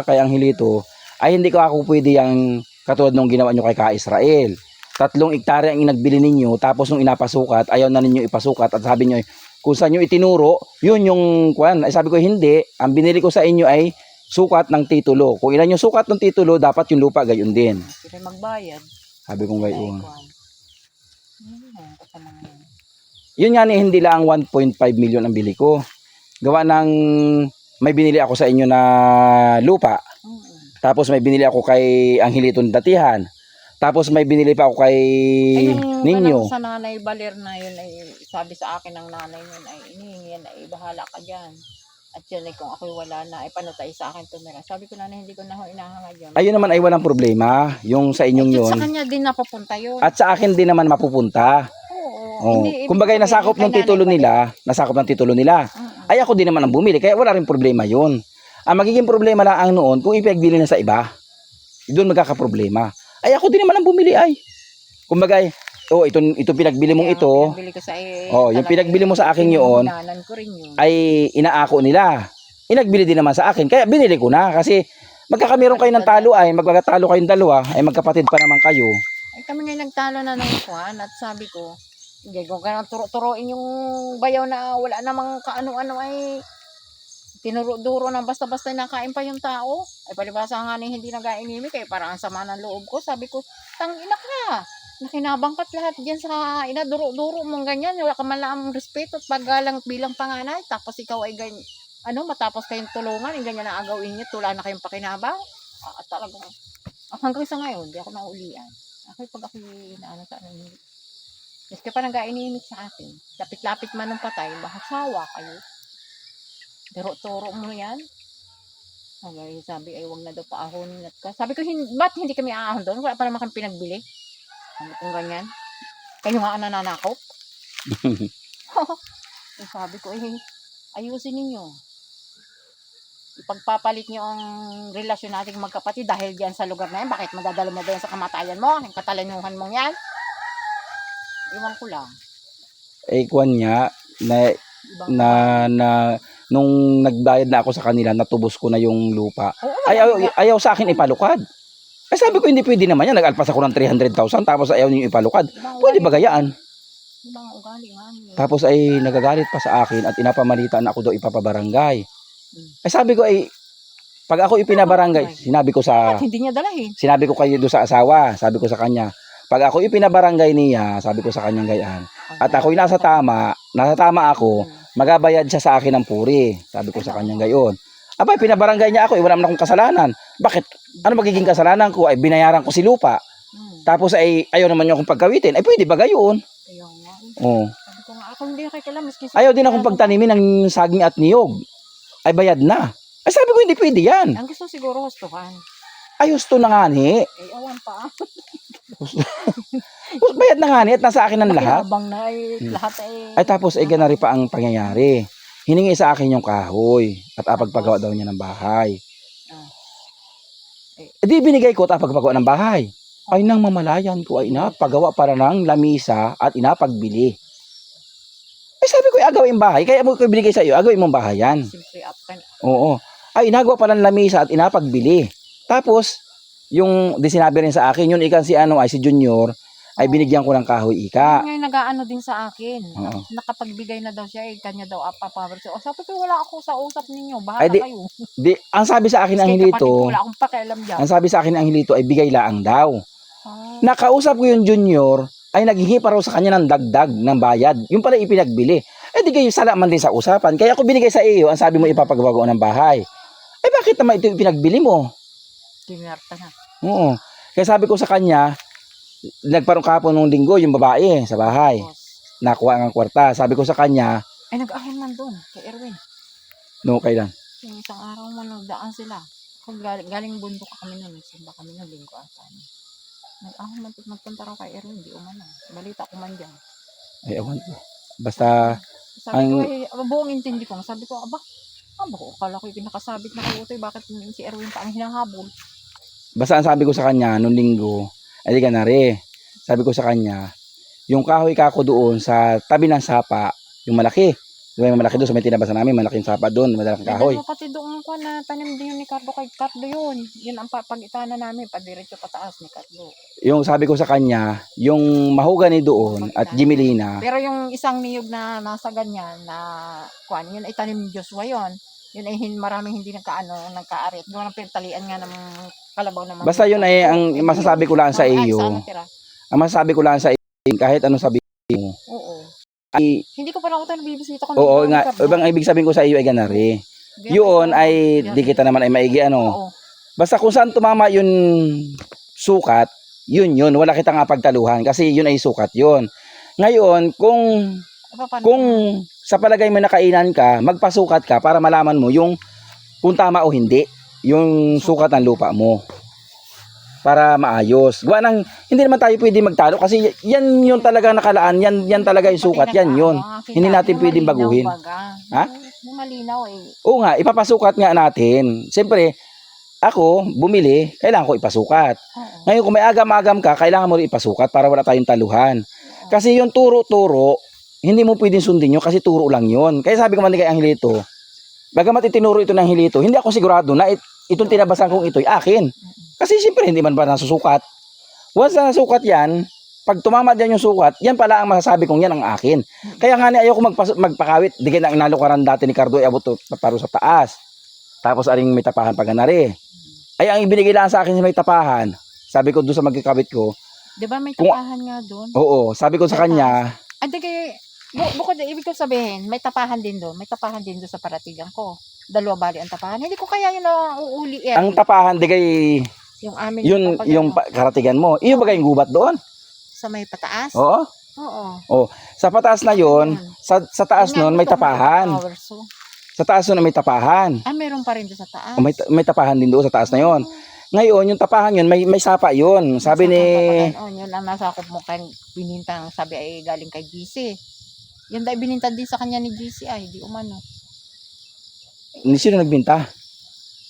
[SPEAKER 1] kay Angelito, ay hindi ko ako pwede yung katulad nung ginawa nyo kay Ka-Israel. 3 hektarya ang inagbili ninyo, tapos nung inapasukat, ayaw na ninyo ipasukat at sabi nyo, kung saan nyo itinuro, yun yung kwan. Ay sabi ko hindi, ang binili ko sa inyo ay sukat ng titulo. Kung ilan yung sukat ng titulo, dapat yung lupa gayon din.
[SPEAKER 2] Sila magbayad.
[SPEAKER 1] Sabi kong gayon.
[SPEAKER 2] Kasama ngayon.
[SPEAKER 1] Yun nga ni hindi lang 1.5 million ang bili ko. Gawa ng may binili ako sa inyo na lupa. Tapos may binili ako kay Angelito Datihan. Tapos may binili pa ako kay ninyo.
[SPEAKER 2] Sa nanay Baler na yun ay sabi sa akin ng nanay nun ay yan ay bahala ka dyan. At yun ay kung ako'y wala na ay panatay sa akin tumira. Sabi ko nanay hindi ko na ho inahangad yun.
[SPEAKER 1] Ayun naman ay walang problema. Yung sa inyong yun.
[SPEAKER 2] Sa kanya din napapunta yun.
[SPEAKER 1] At sa akin din naman mapupunta. Oh. Kumbaga nasakop ng titulo nila, ay ako din naman ang bumili, kaya wala rin problema yun. Ang magiging problema lang ang noon, kung ipagbili na sa iba, doon magkakaproblema. Ay ako din naman ang bumili ay. Kumbaga, ito pinagbili mong ito, yung pinagbili mo sa akin yun, ay inaako nila. Inagbili din naman sa akin, kaya binili ko na, kasi magkakamiron kayo ng talo ay, magkakatalo kayong dalawa, ay magkapatid pa naman kayo.
[SPEAKER 2] Ay kami ngayon nagtalo na ng kwan at sabi ko, hindi ko ganang turo-turoin yung bayaw na wala namang kaano-ano ay tinuro-duro na basta-basta nakain pa yung tao. Ay palibasa nga ni hindi nag-ainimik kaya parang ang sama ng loob ko. Sabi ko, tangina ka, nakinabangkat lahat dyan sa inaduro-duro mong ganyan. Wala ka man lang respeto at paggalang bilang panganay. Tapos ikaw ay ganyan, matapos kayong tulungan, yung ganyan na agawin niyo, tula na kayong pakinabang. At talagang, hanggang sa ngayon, di ako naulian. Ako pag ako sa ano, kasi pa nag-ainimik sa akin. Lapit-lapit man ng patay, sawa kayo. Turo mo yan. Sabi ay wag na daw paahonin at ka. Sabi ko, ba't hindi kami aahon doon? Wala pa naman kami pinagbili. Sabi kong ganyan. Kayo nga ang nananakop. Sabi ko, ayusin ninyo. Ipagpapalit nyo ang relasyon nating magkapatid dahil diyan sa lugar na yan. Bakit madadalo mo ba yan sa kamatayan mo? Yung katalanuhan mong yan? Iwan ko lang.
[SPEAKER 1] Kwan niya, nung nagbayad na ako sa kanila, natubos ko na yung lupa. Ayaw sa akin ipalukad. Ay sabi ko, hindi pwede naman yan. Nag-alpas ako ng 300,000 tapos ayaw niyo ipalukad. Pwede ba gayaan?
[SPEAKER 2] Ibang ugali nga.
[SPEAKER 1] Tapos ay nagagalit pa sa akin at inapamalitan ako daw ipapabarangay. Ay sabi ko pag ako ipinabarangay, sinabi ko
[SPEAKER 2] hindi niya dalahin.
[SPEAKER 1] Sinabi ko kayo doon sa asawa, sabi ko sa kanya, pag ako ipinabarangay niya, sabi ko sa kanyang gayaan, at ako'y nasa tama ako, magabayad siya sa akin ng puri. Sabi ko sa kanyang gayon. Abay, pinabarangay niya ako, wala naman akong kasalanan. Bakit? Ano magiging kasalanan ko? Ay binayaran ko si lupa. Tapos ay ayaw naman niya akong pagkawitin. Ay pwede ba gayon?
[SPEAKER 2] Ayaw nga.
[SPEAKER 1] Oo.
[SPEAKER 2] Sabi ko nga, ako hindi nakikialam.
[SPEAKER 1] Ayaw din akong pagtanimin ng saging at niyog. Ay bayad na. Ay sabi ko, hindi pwede yan.
[SPEAKER 2] Ang gusto siguro hustuhan.
[SPEAKER 1] Ay husto na nga ni.
[SPEAKER 2] Awan pa.
[SPEAKER 1] bayad na nga ni at nasa akin ang lahat.
[SPEAKER 2] Makinabang na ay lahat
[SPEAKER 1] Ay tapos ay ganari pa ang pangyayari. Hiningi sa akin yung kahoy at apagpagawa daw niya ng bahay. E di binigay ko at apagpagawa ng bahay. Ay nang mamalayan ko ay inapagawa para ng lamisa at inapagbili. Ay sabi ko, agawin bahay. Kaya mo ko binigay sa iyo, agawin mong bahay yan.
[SPEAKER 2] Siyempre, up ka na.
[SPEAKER 1] Oo. Ay, inagawa pa ng lamisa at inapagbili. Tapos, yung di sinabi rin sa akin, yun ikan si si Junior, ay binigyan ko ng kahoy ika.
[SPEAKER 2] Ngayon nag-aano din sa akin.
[SPEAKER 1] Oo.
[SPEAKER 2] Nakapagbigay na daw siya, kanya daw papawer. O sabi ko, wala ako sa usap ninyo.
[SPEAKER 1] Ay,
[SPEAKER 2] Bahala kayo.
[SPEAKER 1] Ang sabi sa akin ng
[SPEAKER 2] Kasi kapatid ko,
[SPEAKER 1] hilito,
[SPEAKER 2] wala akong pakialam dyan.
[SPEAKER 1] ang sabi sa akin ng hilito ay bigay laang daw. Nakausap ko yung Junior, ay naghihi pa raw sa kanya ng dagdag ng bayad. Yung pala ipinagbili. Eh di kayo sala man din sa usapan. Kaya ako binigay sa iyo, ang sabi mo ipapagawa ko ng bahay. Eh bakit naman ito yung pinagbili mo?
[SPEAKER 2] Kinarta na.
[SPEAKER 1] Oo. Kaya sabi ko sa kanya, nagparong kapon nung linggo yung babae sa bahay.
[SPEAKER 2] Tapos,
[SPEAKER 1] Nakuha ang kwarta. Sabi ko sa kanya,
[SPEAKER 2] ay nag-ahon man doon kay Erwin.
[SPEAKER 1] no, kailan?
[SPEAKER 2] Yung isang araw mo nagdaan sila. Kung galing bundok kami nun, simba kami nun, linggo ata. Nag-ahon man doon, magpunta raw kay Erwin, di umano. Balita ko man dyan.
[SPEAKER 1] Ay, ewan ko. Basta,
[SPEAKER 2] Sabi ko, buong intindi ko. Sabi ko, aba ko, akala ko yung pinakasabit na kayo ito, bakit si Erwin pa ang hinahabol?
[SPEAKER 1] basta ang sabi ko sa kanya, nung linggo, ay di ka na rin. Sabi ko sa kanya, yung kahoy kako doon sa tabi ng sapa, yung malaki. Di ba yung malaki doon sa may tinabasan namin, malaking sapa doon, malaking kahoy.
[SPEAKER 2] Dalawa pati doon ko na tanim din yun ni Cardo kay Cardo yun. Yun ang pag-itana namin, padiretso pataas ni Cardo.
[SPEAKER 1] Yung sabi ko sa kanya, yung mahogany doon at Jimelina,
[SPEAKER 2] Pero yung isang niyog na nasa ganyan na kuan, yun ay tanim ni Joshua yun. Yun ay maraming hindi nagkaarit. Doon ang pinagtalian nga ng kalabaw naman.
[SPEAKER 1] basta yun ay ang masasabi ko lang sa iyo. Ang masasabi ko lang sa iyo, kahit ano sabi mo,
[SPEAKER 2] Oo.
[SPEAKER 1] ay,
[SPEAKER 2] Hindi ko pa lang ito nabibisita ko.
[SPEAKER 1] oo nga, ibang ibig sabihin ko sa iyo ay ganari. Yun ay, di kita naman ay maigi
[SPEAKER 2] Oo.
[SPEAKER 1] Basta kung saan tumama yun sukat, yun, wala kitang pagtaluhan kasi yun ay sukat yun. Ngayon, kung sa palagay mo nakainan ka, magpasukat ka para malaman mo yung kung tama o hindi, yung sukat ng lupa mo. Para maayos. Gawa ng, hindi naman tayo pwede magtalo kasi yan yung talaga nakalaan, yan talaga yung sukat, yan yun. Hindi natin pwedeng baguhin. Ha?
[SPEAKER 2] Yung malinaw eh.
[SPEAKER 1] Oo nga, ipapasukat nga natin. Siyempre, ako, bumili, kailangan ko ipasukat.
[SPEAKER 2] Oo.
[SPEAKER 1] Ngayon, kung may agam-agam ka, kailangan mo rin ipasukat para wala tayong taluhan. Kasi yung turo-turo, hindi mo pwedeng sundin yun kasi turo lang yun. Kaya sabi ko man kay Angelito, bagamat itinuro ito ng Angelito, hindi ako sigurado na itong tinabasan kong ito ay akin. Kasi siyempre, hindi man ba nasusukat. Once na nasukat yan, pag tumama dyan yung sukat, yan pala ang masasabi kong yan ang akin. Kaya nga ayoko magpakawit. Di kaya inalukaran dati ni Cardo ay abot paro sa taas. Tapos aring may tapahan pag ganari. Ay ang ibinigay lang sa akin may tapahan. Sabi ko doon sa magkakabit ko.
[SPEAKER 2] Di ba may tapahan nga doon?
[SPEAKER 1] Oo, sabi ko sa kanya.
[SPEAKER 2] Ante kay bukod ibig ko sabihin, may tapahan din doon. May tapahan din doon sa paratigan ko. Dalawa bali ang tapahan. Hindi ko kaya yun na uuli eh.
[SPEAKER 1] Ang tapahan di kay
[SPEAKER 2] yung amin
[SPEAKER 1] yung karatigan mo. Iyo ba kayong gubat doon?
[SPEAKER 2] sa may pataas?
[SPEAKER 1] Oo.
[SPEAKER 2] Oo.
[SPEAKER 1] Sa pataas na yon, sa taas noon may tapahan. Sa taas noon may tapahan.
[SPEAKER 2] Ah, meron pa rin doon sa taas.
[SPEAKER 1] May tapahan din doon sa taas na yon. Ngayon, yung tapahan yun, may sapa yun. Sabi ni...
[SPEAKER 2] Yun ang nasakop mo kay binintang sabi ay galing kay GC. Yun dahil bininta din sa kanya ni GC ay, di umano.
[SPEAKER 1] Sino nagbinta?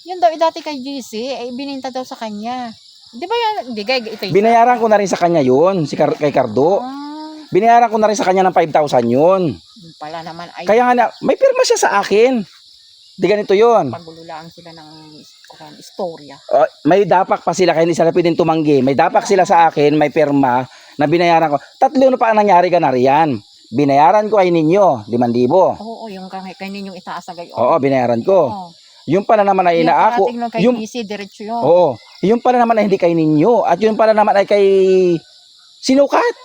[SPEAKER 2] Yun daw dati kay GC, ay bininta daw sa kanya. Di ba yan? Di kay ito.
[SPEAKER 1] Binayaran ko na rin sa kanya yun, kay Cardo. Binayaran ko na rin sa kanya ng 5,000 yun.
[SPEAKER 2] Yun pala naman ay...
[SPEAKER 1] Kaya nga may pirma siya sa akin. Di ganito yun.
[SPEAKER 2] Pagululaan sila ng istorya.
[SPEAKER 1] May dapak pa sila, kaya hindi sila pwedeng tumanggi. May dapak sila sa akin, may pirma na binayaran ko. 3 na pa ang nangyari ka na riyan. Binayaran ko ay ninyo, 5,000.
[SPEAKER 2] Oo, yung kay ninyong itaas na gayon.
[SPEAKER 1] Oo, binayaran ko.
[SPEAKER 2] Oo.
[SPEAKER 1] Yung pala naman ay inaako.
[SPEAKER 2] Yung GC, diretso yun.
[SPEAKER 1] Oo. Yung pala naman ay hindi kay ninyo. At yung pala naman ay kay sinukat.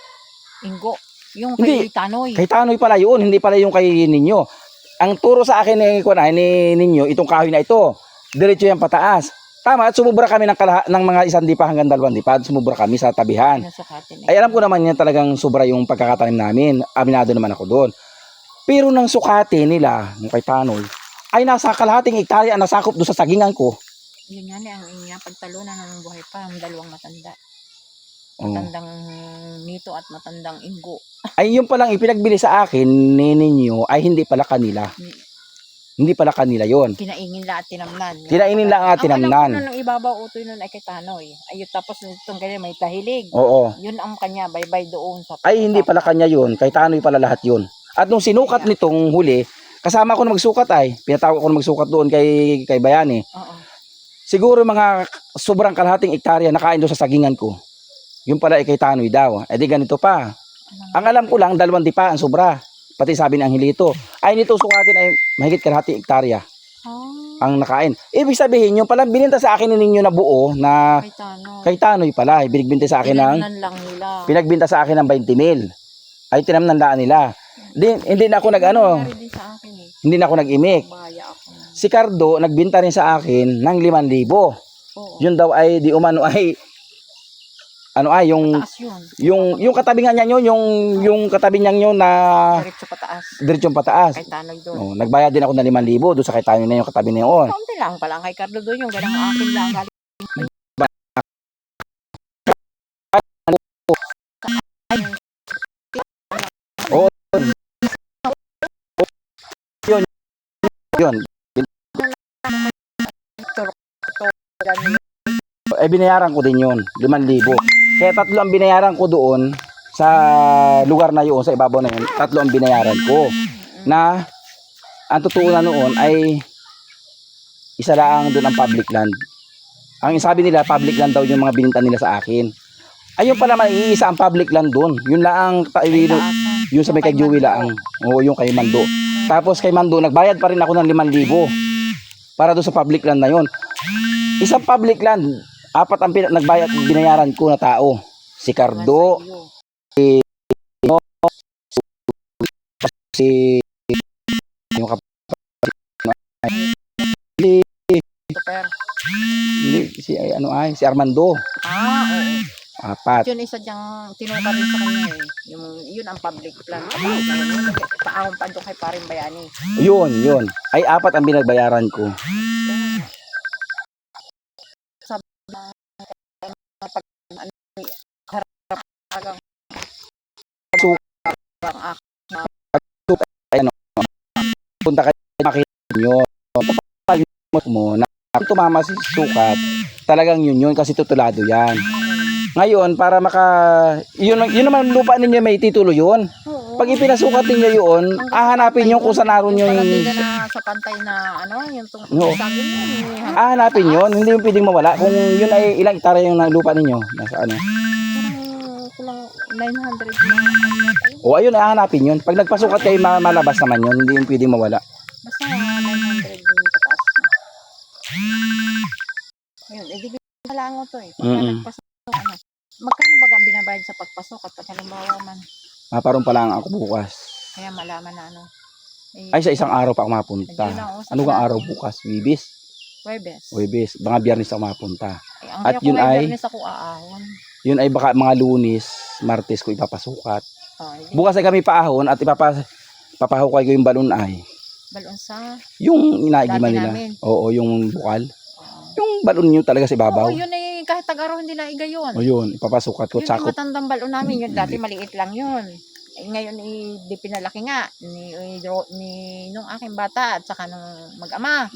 [SPEAKER 2] Ingo. Yung
[SPEAKER 1] Hindi.
[SPEAKER 2] kay Tanoy.
[SPEAKER 1] Kay Tanoy pala yun, hindi pala yung kay ninyo. Ang turo sa akin ni ninyo, itong kahoy na ito, diretso yan pataas. Tama, at sumubra kami ng mga 1 dipa hanggang 2 dipa, sumubra kami sa tabihan. Ay alam ko naman yan talagang sobra yung pagkakatanim namin, aminado naman ako doon. Pero nang sukati nila, ng kay Tanoy, ay nasa kalahating hektarya ang nasakop doon sa sagingan ko.
[SPEAKER 2] Yun nga ang inya pagtalunan ng buhay pa, ang 2 matanda.
[SPEAKER 1] Oh.
[SPEAKER 2] Matandang nito at matandang inggo.
[SPEAKER 1] Ay yung palang ipinagbili sa akin ni ninyo ay hindi pala kanila. Hindi pala kanila yon.
[SPEAKER 2] Kinaingin lahat tinamnan.
[SPEAKER 1] Kinainin lang at
[SPEAKER 2] Ang alam ko
[SPEAKER 1] tinamnan.
[SPEAKER 2] nun, ang ibabaw utoy nun ay kay Tanoy. Ayun, tapos itong ganyan may tahilig.
[SPEAKER 1] Oo.
[SPEAKER 2] Yun ang kanya, bye-bye doon. Sa
[SPEAKER 1] Ay hindi pala kanya yun. Kay Tanoy pala lahat yun. At nung sinukat nitong huli, kasama ko na magsukat ay. Pinatawag ko na magsukat doon kay Bayani.
[SPEAKER 2] Oo.
[SPEAKER 1] Siguro mga sobrang kalahating ektarya nakain doon sa sagingan ko. Yung pala ay kay Tanoy daw. Eh di ganito pa. Ang alam ko lang, 2 dipa ang sobra. Pati sabi ng Angelito. Ay nito sukatin ay mahigit kalahating ektarya ang nakain. Ibig sabihin, yung palang bininta sa akin ninyo na buo na
[SPEAKER 2] Kay Tanoy.
[SPEAKER 1] kay Tanoy pala. Binigbinta sa akin ng,
[SPEAKER 2] Tinamnan lang nila.
[SPEAKER 1] pinagbinta sa akin ng 20,000. Ay tinamnan daan nila. Hindi na ako
[SPEAKER 2] Nangyari din sa akin eh.
[SPEAKER 1] hindi na ako nag-imik.
[SPEAKER 2] Baya ako.
[SPEAKER 1] Si Cardo, nagbinta rin sa akin ng 5,000.
[SPEAKER 2] Oo.
[SPEAKER 1] Yun daw ay di umano ay yung
[SPEAKER 2] Taas yun.
[SPEAKER 1] yung katabi nga niya yung katabi niya yun na
[SPEAKER 2] Diretso pataas.
[SPEAKER 1] diretsong pataas.
[SPEAKER 2] Kay Tanoy doon.
[SPEAKER 1] Oh, nagbayad din ako ng 5,000 doon sa kay Tanoy na yung katabi na yun.
[SPEAKER 2] Kaunti lang pala kay Carlo doon. Yung ganang akin lang. Galing.
[SPEAKER 1] Yun. Eh binayaran ko din yun, 5,000. Kaya 3 ang binayaran ko doon sa lugar na yun, sa ibabaw na yun, 3 ang binayaran ko. Na ang totoo na noon ay isa lang doon ang public land. Ang sabi nila, public land daw yung mga bininta nila sa akin. Ayun pala man, iisa ang public land doon. Yun lang yung sa may kay Joey lang. O yung kay Mando. Tapos kay Mando, nagbayad pa rin ako ng 5,000 para doon sa public land na yun. Isang public land, 4 ang nagbayad, binayaran ko na tao. Si Cardo, si yung
[SPEAKER 2] Super.
[SPEAKER 1] si Armando.
[SPEAKER 2] Oo.
[SPEAKER 1] 4.
[SPEAKER 2] Yun isa diyang tinuka rin sa kanya eh. Yun ang public plan. Yun, paahon pa doon kay Paring Bayani.
[SPEAKER 1] Yun. Ay 4 ang binagbayaran ko.
[SPEAKER 2] Sabi na pag ano, harap agang
[SPEAKER 1] So,
[SPEAKER 2] ang
[SPEAKER 1] punta kayo makita nyo. Kapag mo na tumama si sukat, talagang yun kasi tutulado yan. Ngayon, para yun naman lupa ninyo may titulo yun. Pag ipinasukat ninyo yun, hahanapin nyo kung saan naroon yung...
[SPEAKER 2] Parating na sa pantay na yung
[SPEAKER 1] No.
[SPEAKER 2] sagin yun.
[SPEAKER 1] Hahanapin yun, hindi yung pwedeng mawala. Kung yun ay ilang hektarya yung lupa ninyo, nasa ano.
[SPEAKER 2] Kulang 900 na
[SPEAKER 1] O ayun, hahanapin yun. Pag nagpasukat kayo, malabas naman yun, hindi yung pwedeng mawala.
[SPEAKER 2] basta 900 yung kataas na. Ayun, edi lang to eh. Pagka nagpasok, magkano ba ang binabayad sa pagpasok at halimbawa man?
[SPEAKER 1] Maparoon pa lang ako bukas.
[SPEAKER 2] Kaya malaman na
[SPEAKER 1] Ay, sa isang araw pa ako mapunta.
[SPEAKER 2] Ayun na,
[SPEAKER 1] Ano kang araw bukas? Wibis?
[SPEAKER 2] Webes.
[SPEAKER 1] Mga Biyernes ako mapunta.
[SPEAKER 2] Ang
[SPEAKER 1] At yun ay,
[SPEAKER 2] ako aahon.
[SPEAKER 1] yun ay baka mga Lunes, Martes ko ipapasukat.
[SPEAKER 2] Edi,
[SPEAKER 1] Bukas ay kami paahon at papahukay ko yung balon ay.
[SPEAKER 2] balon sa
[SPEAKER 1] Yung inaigiman
[SPEAKER 2] dati
[SPEAKER 1] nila.
[SPEAKER 2] namin.
[SPEAKER 1] Oo, yung bukal.
[SPEAKER 2] Oo.
[SPEAKER 1] Yung balon nyo talaga sa ibabaw.
[SPEAKER 2] Oo, yun ay kahit tag-araw hindi na iga yun.
[SPEAKER 1] O yun, ipapasukat ko.
[SPEAKER 2] Yun
[SPEAKER 1] Tsako.
[SPEAKER 2] yung matandang balon namin. Yun dati maliit lang yun. Eh, ngayon di pinalaki nga ni nung aking bata at saka nung mag-ama.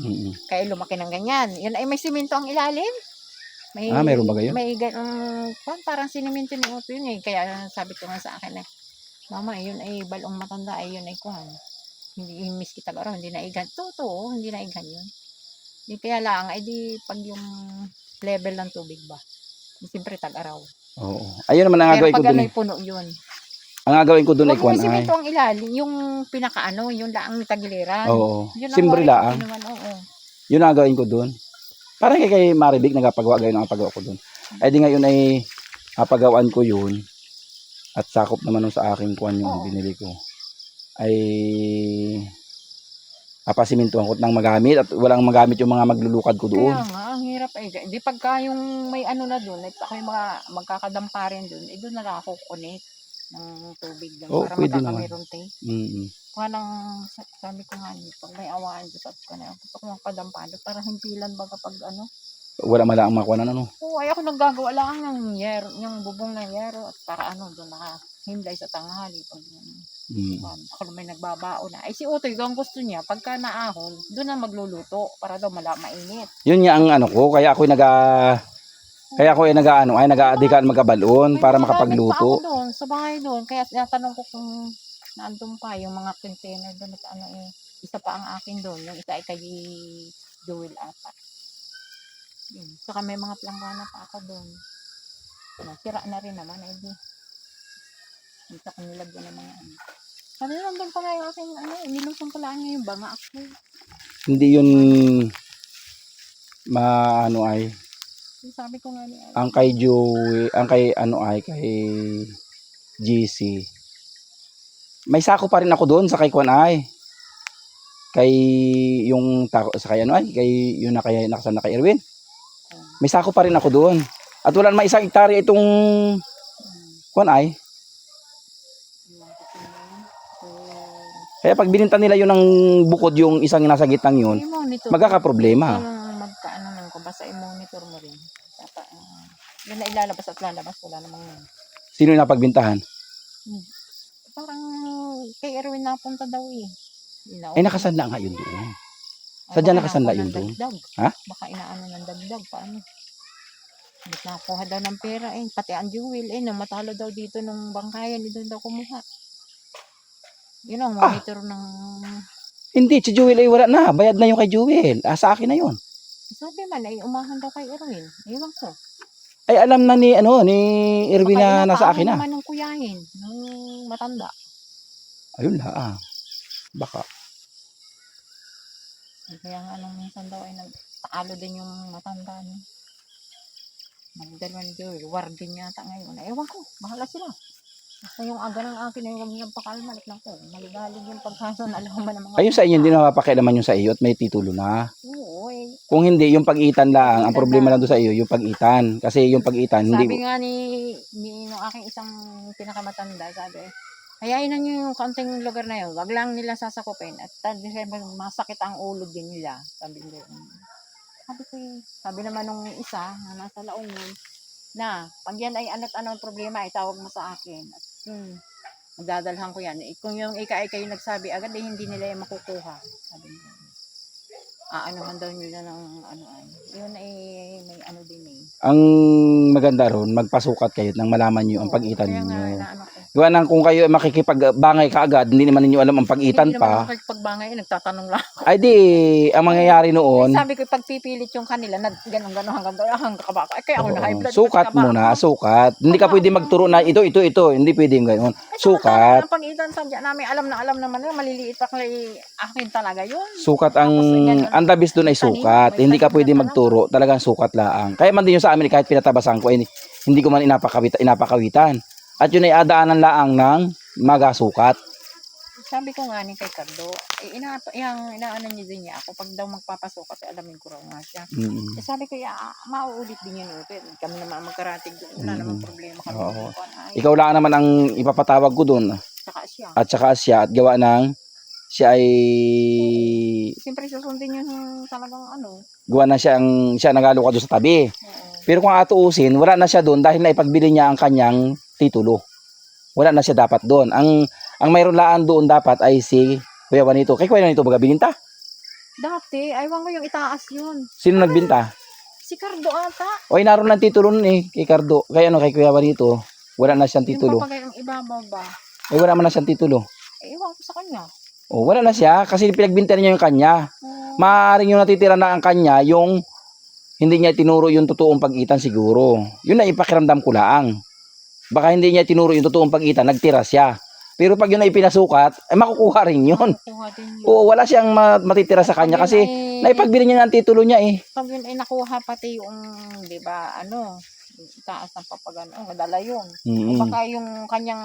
[SPEAKER 2] Kaya lumaki ng ganyan. Yun ay may simento ang ilalim.
[SPEAKER 1] Mayroon ba gayon?
[SPEAKER 2] May parang sinimento ni Otto yun eh. Kaya sabi ko nga sa akin Mama, yun ay balong matanda ay yun ay kuhan. Hindi miski tag-araw, hindi na igan. Totoo, hindi na igan yun. Di kaya lang, ay di pag yung level ng tubig ba. Siyempre tag-araw.
[SPEAKER 1] Oo. Ayun naman ang
[SPEAKER 2] Pero
[SPEAKER 1] gagawin ko
[SPEAKER 2] pag
[SPEAKER 1] doon.
[SPEAKER 2] ano'y puno yun.
[SPEAKER 1] Ang gagawin ko doon ay
[SPEAKER 2] Huwag
[SPEAKER 1] kuwan
[SPEAKER 2] mo
[SPEAKER 1] ay.
[SPEAKER 2] simento ang ilalim, yung pinakaano, yung laang tagiliran.
[SPEAKER 1] Oo.
[SPEAKER 2] Yun ang
[SPEAKER 1] Simbre
[SPEAKER 2] wari ko
[SPEAKER 1] laang.
[SPEAKER 2] kinuman, oo.
[SPEAKER 1] Yun ang gagawin ko doon. Parang kay Maribik nagapagawa gayon ang pagawa ko doon. Ay di ngayon ay apagawaan ko yun. At sakop naman nung sa aking kuwan yung binili ko. Ay apasimintuhan ko nang magamit at walang magamit yung mga maglulukad ko doon.
[SPEAKER 2] Kaya nga, ang hirap eh. Di pagka yung may ano na doon, at ako yung mga magkakadampa rin doon, doon na lang ako kukunik ng tubig doon
[SPEAKER 1] Oo,
[SPEAKER 2] para
[SPEAKER 1] pwede naman.
[SPEAKER 2] makakameron tayo.
[SPEAKER 1] Mm.
[SPEAKER 2] Kung anong, sabi ko nga, pag may awaan doon, sabi ko na, gusto ko magpadampa doon para himpilan ba kapag
[SPEAKER 1] Wala mala ang makuha na ano.
[SPEAKER 2] Oo, ay ako naggagawa lang ng yero, yung bubong ng yero at para ano, doon nakahimlay sa tanghali. Pag, ako naman nagbabao na. Ay si Utoy, ang gusto niya, pagka naahon, doon na magluluto para daw mainit.
[SPEAKER 1] Yun nga ang ano ko, kaya ako ay nag-aadikan magkabalon para makapagluto.
[SPEAKER 2] Ako doon, sa bahay doon, kaya tinatanong ko kung naandun pa yung mga container doon at ano isa pa ang akin doon, yung isa ay kay Joel ata. Yun. Saka may mga planggana pa ako doon. Sira na rin naman, eh di. Dito ko nilagyan ng mga ano. Sabi nandun pala yung aking nilusong pala niya yung banga ako.
[SPEAKER 1] Hindi yun maano ay
[SPEAKER 2] Sabi ko nga niya.
[SPEAKER 1] ang kay Joey, ang kay kay GC. May sako pa rin ako doon sa kay Kwan ay. Kay yung sa kay kay yun na kay nakasama kay Erwin. May sako pa rin ako doon. At wala naman isang hektarya itong Kwan ay. Kaya pag bininta nila yun ng bukod yung isang nasa gitnang yun, magkakaproblema.
[SPEAKER 2] Magkaano nang ko, basta i-monitor mo rin. Yan na ilalabas at lalabas, wala namang yun.
[SPEAKER 1] Sino yung napagbintahan?
[SPEAKER 2] Parang kay Erwin napunta daw eh.
[SPEAKER 1] Ay nakasanla nga yun doon. Sadya nakasanla yun doon. Ha?
[SPEAKER 2] Baka inaano ng dagdag, paano? Hindi nakuha daw ng pera eh. Pati ang Jewel eh, matalo daw dito ng bangkayan, doon daw kumuha. Yun ang monitor ng...
[SPEAKER 1] Hindi, si Jewel ay wala na. Bayad na yung kay Jewel. Sa akin na yun.
[SPEAKER 2] Sabi man ay umahan daw kay Erwin. Iwan ko.
[SPEAKER 1] Ay alam na ni Erwin na nasa akin na.
[SPEAKER 2] Baka naman ng kuyahin, ng matanda.
[SPEAKER 1] Ayun la. Baka.
[SPEAKER 2] Kaya nga nung minsan daw ay nagtaalo din yung matanda niya. Magdalwa ni Joel. Warden yata ngayon. Ewan ko. Bahala sila. Basta yung aga ng akin ay huwag niyang pakalman. At lang ko. Maligalig yung pagkaso na alam ng mga...
[SPEAKER 1] Ayun sa inyo, hindi na mapakialaman yung sa iyo at may titulo na.
[SPEAKER 2] Oo eh.
[SPEAKER 1] Kung hindi, yung pag-itan lang. Ang problema lang doon sa iyo, yung pag-itan. Kasi yung pag-itan, hindi...
[SPEAKER 2] Sabi nga ni nung aking isang pinakamatanda, sabi, hayain na niyo yung kaunting lugar na yun. Wag lang nila sasakupin. At masakit ang ulo din nila. Sabi nila. Sabi naman nung isa na nasa Laungon, na pag yan ay ano't problema, itawag mo sa akin. At magdadalhan ko yan. Kung yung ika ay kayo nagsabi agad, eh, hindi nila yung makukuha. Sabi nila. Aanohan daw nila ng yun ay may din eh.
[SPEAKER 1] Ang maganda ron, magpasukat kayo nang malaman nyo ang pag-itan
[SPEAKER 2] Kaya
[SPEAKER 1] ninyo.
[SPEAKER 2] nga,
[SPEAKER 1] Gawa nang kung kayo makikipagbangay kaagad, hindi naman ninyo alam ang pag-itan
[SPEAKER 2] hindi
[SPEAKER 1] pa.
[SPEAKER 2] naman pagbangay, nagtatanong lang.
[SPEAKER 1] Ay di, ang mangyayari noon,
[SPEAKER 2] Sabi ko, pagpipilit yung kanila, ganun hanggang kabaka. Kaya ako na high blood.
[SPEAKER 1] sukat muna, sukat. Hindi ka pwede magturo na ito. Hindi pwedeng ganoon. Sukat.
[SPEAKER 2] Ang pag-itan sadya namin, alam naman na maliliit pa kay akin talaga yun.
[SPEAKER 1] Sukat ang dabis doon ay sukat. Hindi ka pwede magturo, talagang sukat laang. Kaya man din yung sa amin, kahit pinatabasan ko, hindi ko man inapakawitan. At yun ay adaanan laang ng magasukat.
[SPEAKER 2] Sabi ko nga ni kay Cardo, inaano niya din niya ako, pag daw magpapasukat, alamin ko raw nga siya. Sabi ko, mauulit din yun. Kami naman magkarating doon, wala namang problema kami.
[SPEAKER 1] Ikaw lang naman ang ipapatawag ko doon. At saka siya, at gawa ng siya ay...
[SPEAKER 2] Siyempre susundin yung talagang
[SPEAKER 1] gawa na siya nagalo ka doon sa tabi. Pero kung atuusin, wala na siya doon dahil naipagbili niya ang kanyang titulo. Wala na siya dapat doon. Ang mayroon laan doon dapat ay si Kuya Juanito. Kay Kuya Juanito baga bininta?
[SPEAKER 2] Dati, aywan ko yung itaas yun.
[SPEAKER 1] Sino nagbinta?
[SPEAKER 2] Si Cardo ata.
[SPEAKER 1] O naroon ng titulo nun kay Cardo. Kay Kuya Juanito. Wala na siyang titulo.
[SPEAKER 2] Yung papagay ang ibabaw ba?
[SPEAKER 1] Wala man na siyang titulo.
[SPEAKER 2] Ewan ko sa kanya.
[SPEAKER 1] O wala na siya kasi pinagbinta niya yung kanya. Maaaring yung natitira na ang kanya yung hindi niya tinuro yung totoong pag-itan siguro. Yun na ipakiramdam ko lang. Baka hindi niya tinuro yung totoong pag-itan, nagtira siya. Pero pag yun ay pinasukat, ay makukuha rin yun. Oo, wala siyang matitira sa kanya kasi naipagbili niya ng titulo niya eh.
[SPEAKER 2] Pag yun ay nakuha pati yung, di ba, taas ng papagano, madala yun. Baka yung kanyang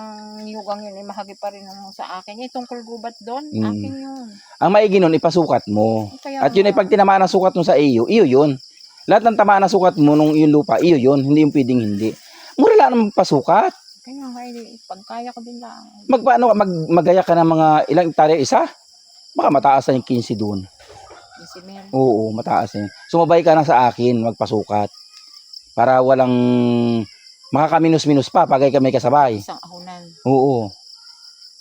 [SPEAKER 2] niyugang yun ay mahagi pa rin sa akin. Yung tungkol gubat doon, akin yun.
[SPEAKER 1] Ang maigi nun, ipasukat mo. At yun ay pag tinamaan ang sukat mo sa iyo yun. Lahat ng tamaan na sukat mo nung yung lupa, yun. Hindi yung pwedeng hindi. Mura lang naman pasukat.
[SPEAKER 2] Kaya nga, pag kaya ko din lang.
[SPEAKER 1] Magaya ka ng mga ilang hektarya isa? Baka mataas na yung 15 doon.
[SPEAKER 2] Yung simil.
[SPEAKER 1] Oo, mataas eh. Sumabay ka na sa akin, magpasukat. Para walang makakaminus-minus pa pag ay kami kasabay.
[SPEAKER 2] Isang ahunan.
[SPEAKER 1] Oo.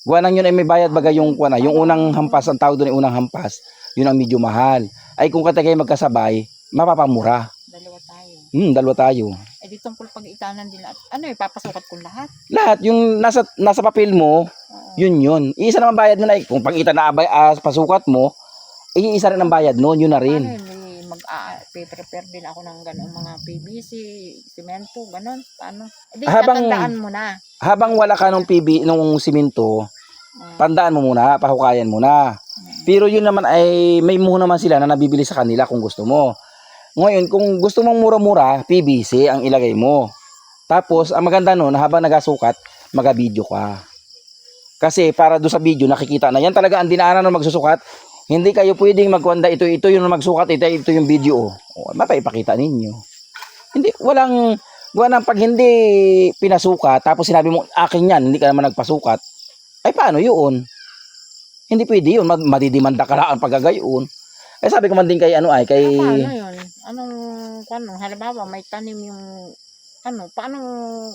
[SPEAKER 1] Gawa nang yun ay may bayad baga yung kuwan na. Yung unang hampas, ang tawag doon ay unang hampas. Yun ang medyo mahal. Ay kung katay kayo magkasabay, mapapamura.
[SPEAKER 2] Dalawa tayo.
[SPEAKER 1] Dalawa tayo.
[SPEAKER 2] Eh di tungkol pag-itanan din lahat. Ano papasukat ko lahat?
[SPEAKER 1] Lahat, yung nasa papel mo,
[SPEAKER 2] Oo.
[SPEAKER 1] yun. Iisa naman bayad mo na. Kung pag-ita na pasukat mo, iisa rin ang bayad noon, yun na rin.
[SPEAKER 2] Paano yun? Prepare din ako ng gano'ng mga PVC, simento, gano'n. Paano? Eh di tatandaan mo na.
[SPEAKER 1] Habang wala ka nung nung simento,
[SPEAKER 2] Ah,
[SPEAKER 1] tandaan mo muna, pahukayan mo na. Pero yun naman ay may muho naman sila na nabibili sa kanila kung gusto mo. Ngayon, kung gusto mong mura-mura, PVC ang ilagay mo. Tapos, ang maganda nun, habang nagasukat, maga-video ka. Kasi para doon sa video, nakikita na yan talaga ang dinaanan ng magsusukat. Hindi kayo pwedeng magkwanda, ito yung magsukat, ito yung video. O, mapaipakita ninyo. Hindi, walang pag hindi pinasukat, tapos sinabi mo, akin yan, hindi ka naman nagpasukat, ay paano yun? Hindi pwede yun, madidimanda ka lang ang paggagayon. Eh sabi ko man din kay kay...
[SPEAKER 2] paano yun? Paano? Halimbawa, may tanim yung, paano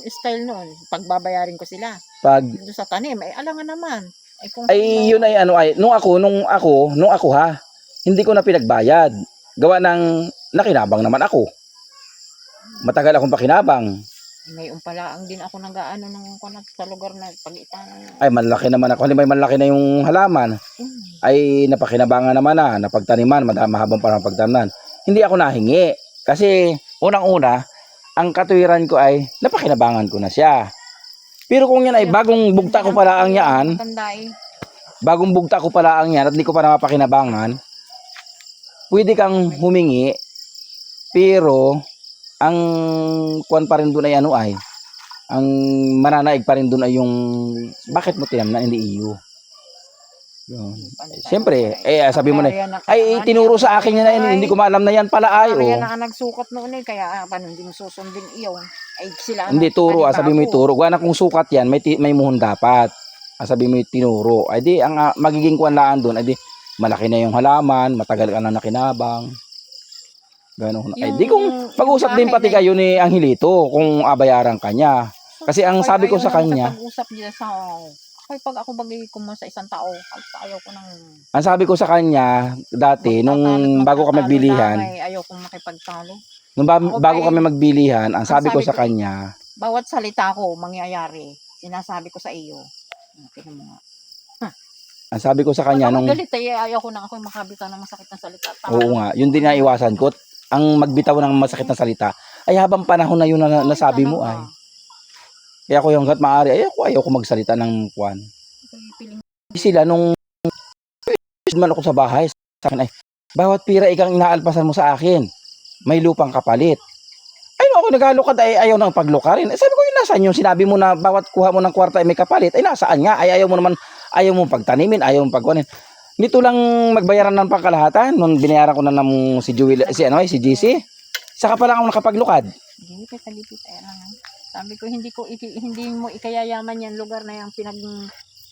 [SPEAKER 2] style noon? Pagbabayarin ko sila.
[SPEAKER 1] Pag,
[SPEAKER 2] Doon sa tanim, alangan naman. Kung
[SPEAKER 1] yun ay nung ako ha, hindi ko na pinagbayad. Gawa ng, nakinabang naman ako. Matagal akong pakinabang.
[SPEAKER 2] ngayon pala, ang din ako nag-aano ng sa lugar na pag-itanan.
[SPEAKER 1] Ay, malaki naman ako. Halimbawa, malaki na yung halaman. Ay, napakinabangan naman na, napagtaniman, mahabang parang pagtaniman. Hindi ako nahingi. Kasi, unang-una, ang katuwiran ko ay, napakinabangan ko na siya. Pero kung yan ay bagong bugta ko pala ang yaan, bagong bugta ko pala ang yan, at hindi ko pa napakinabangan, pwede kang humingi, pero, ang kuwan pa rin doon ay ang mananaig pa rin doon ay yung bakit mo tinamnan hindi iyo. Yun. Siyempre, sabi mo na, ay tinuro sa akin yan na hindi ko maalam na yan pala ay.
[SPEAKER 2] Kaya na nagsukat noon kaya paano hindi mo susundin iyo? Ay sila
[SPEAKER 1] hindi turo, sabi mo ituro. Gawa na kung sukat yan, may muhon dapat. Sabi mo tinuro. Ay di, ang magiging kuwanlaan doon, ay di, malaki na yung halaman, matagal ka na nakinabang. Ganon. Ay di kung pag-usap din pati kayo ni Angelito kung abayaran ka niya. Kasi ang sabi ko sa kanya,
[SPEAKER 2] pag-usap niya sa pag ako bagay ko sa isang tao, ayaw ko nang
[SPEAKER 1] ang sabi ko sa kanya dati nung bago kami magbilihan,
[SPEAKER 2] ayaw kong makipagtalo.
[SPEAKER 1] Nung bago kami magbilihan, ang sabi ko sa kanya,
[SPEAKER 2] bawat salita ko mangyayari, sinasabi ko sa iyo. Tingnan mo nga.
[SPEAKER 1] Ang sabi ko sa kanya nung
[SPEAKER 2] galit ayaw ko na ako makabitaw ng masakit na salita.
[SPEAKER 1] Oo nga, yun din na iwasan ko. Ang magbitaw ng masakit na salita ay habang panahon na yun na nasabi mo ay. Kaya ako yung hanggat maaari, ayaw ko magsalita ng kwan. Sila nung man ako sa bahay, sa akin ay, bawat pira ikang inaalpasan mo sa akin, may lupang kapalit. Ay no, ako nagalukad ay ayaw nang paglukarin. Sabi ko yun, nasaan yung sinabi mo na bawat kuha mo ng kwarta ay may kapalit? Ay nasaan nga? Ay ayaw mo pagtanimin, ayaw mo pagkuhanin. Nito lang magbayaran ng pangkalahatan nung binayaran ko na ng si GC. Saka pa lang ako nakapaglukad.
[SPEAKER 2] Gipit sabi ko hindi mo ikayayaman yan lugar na yung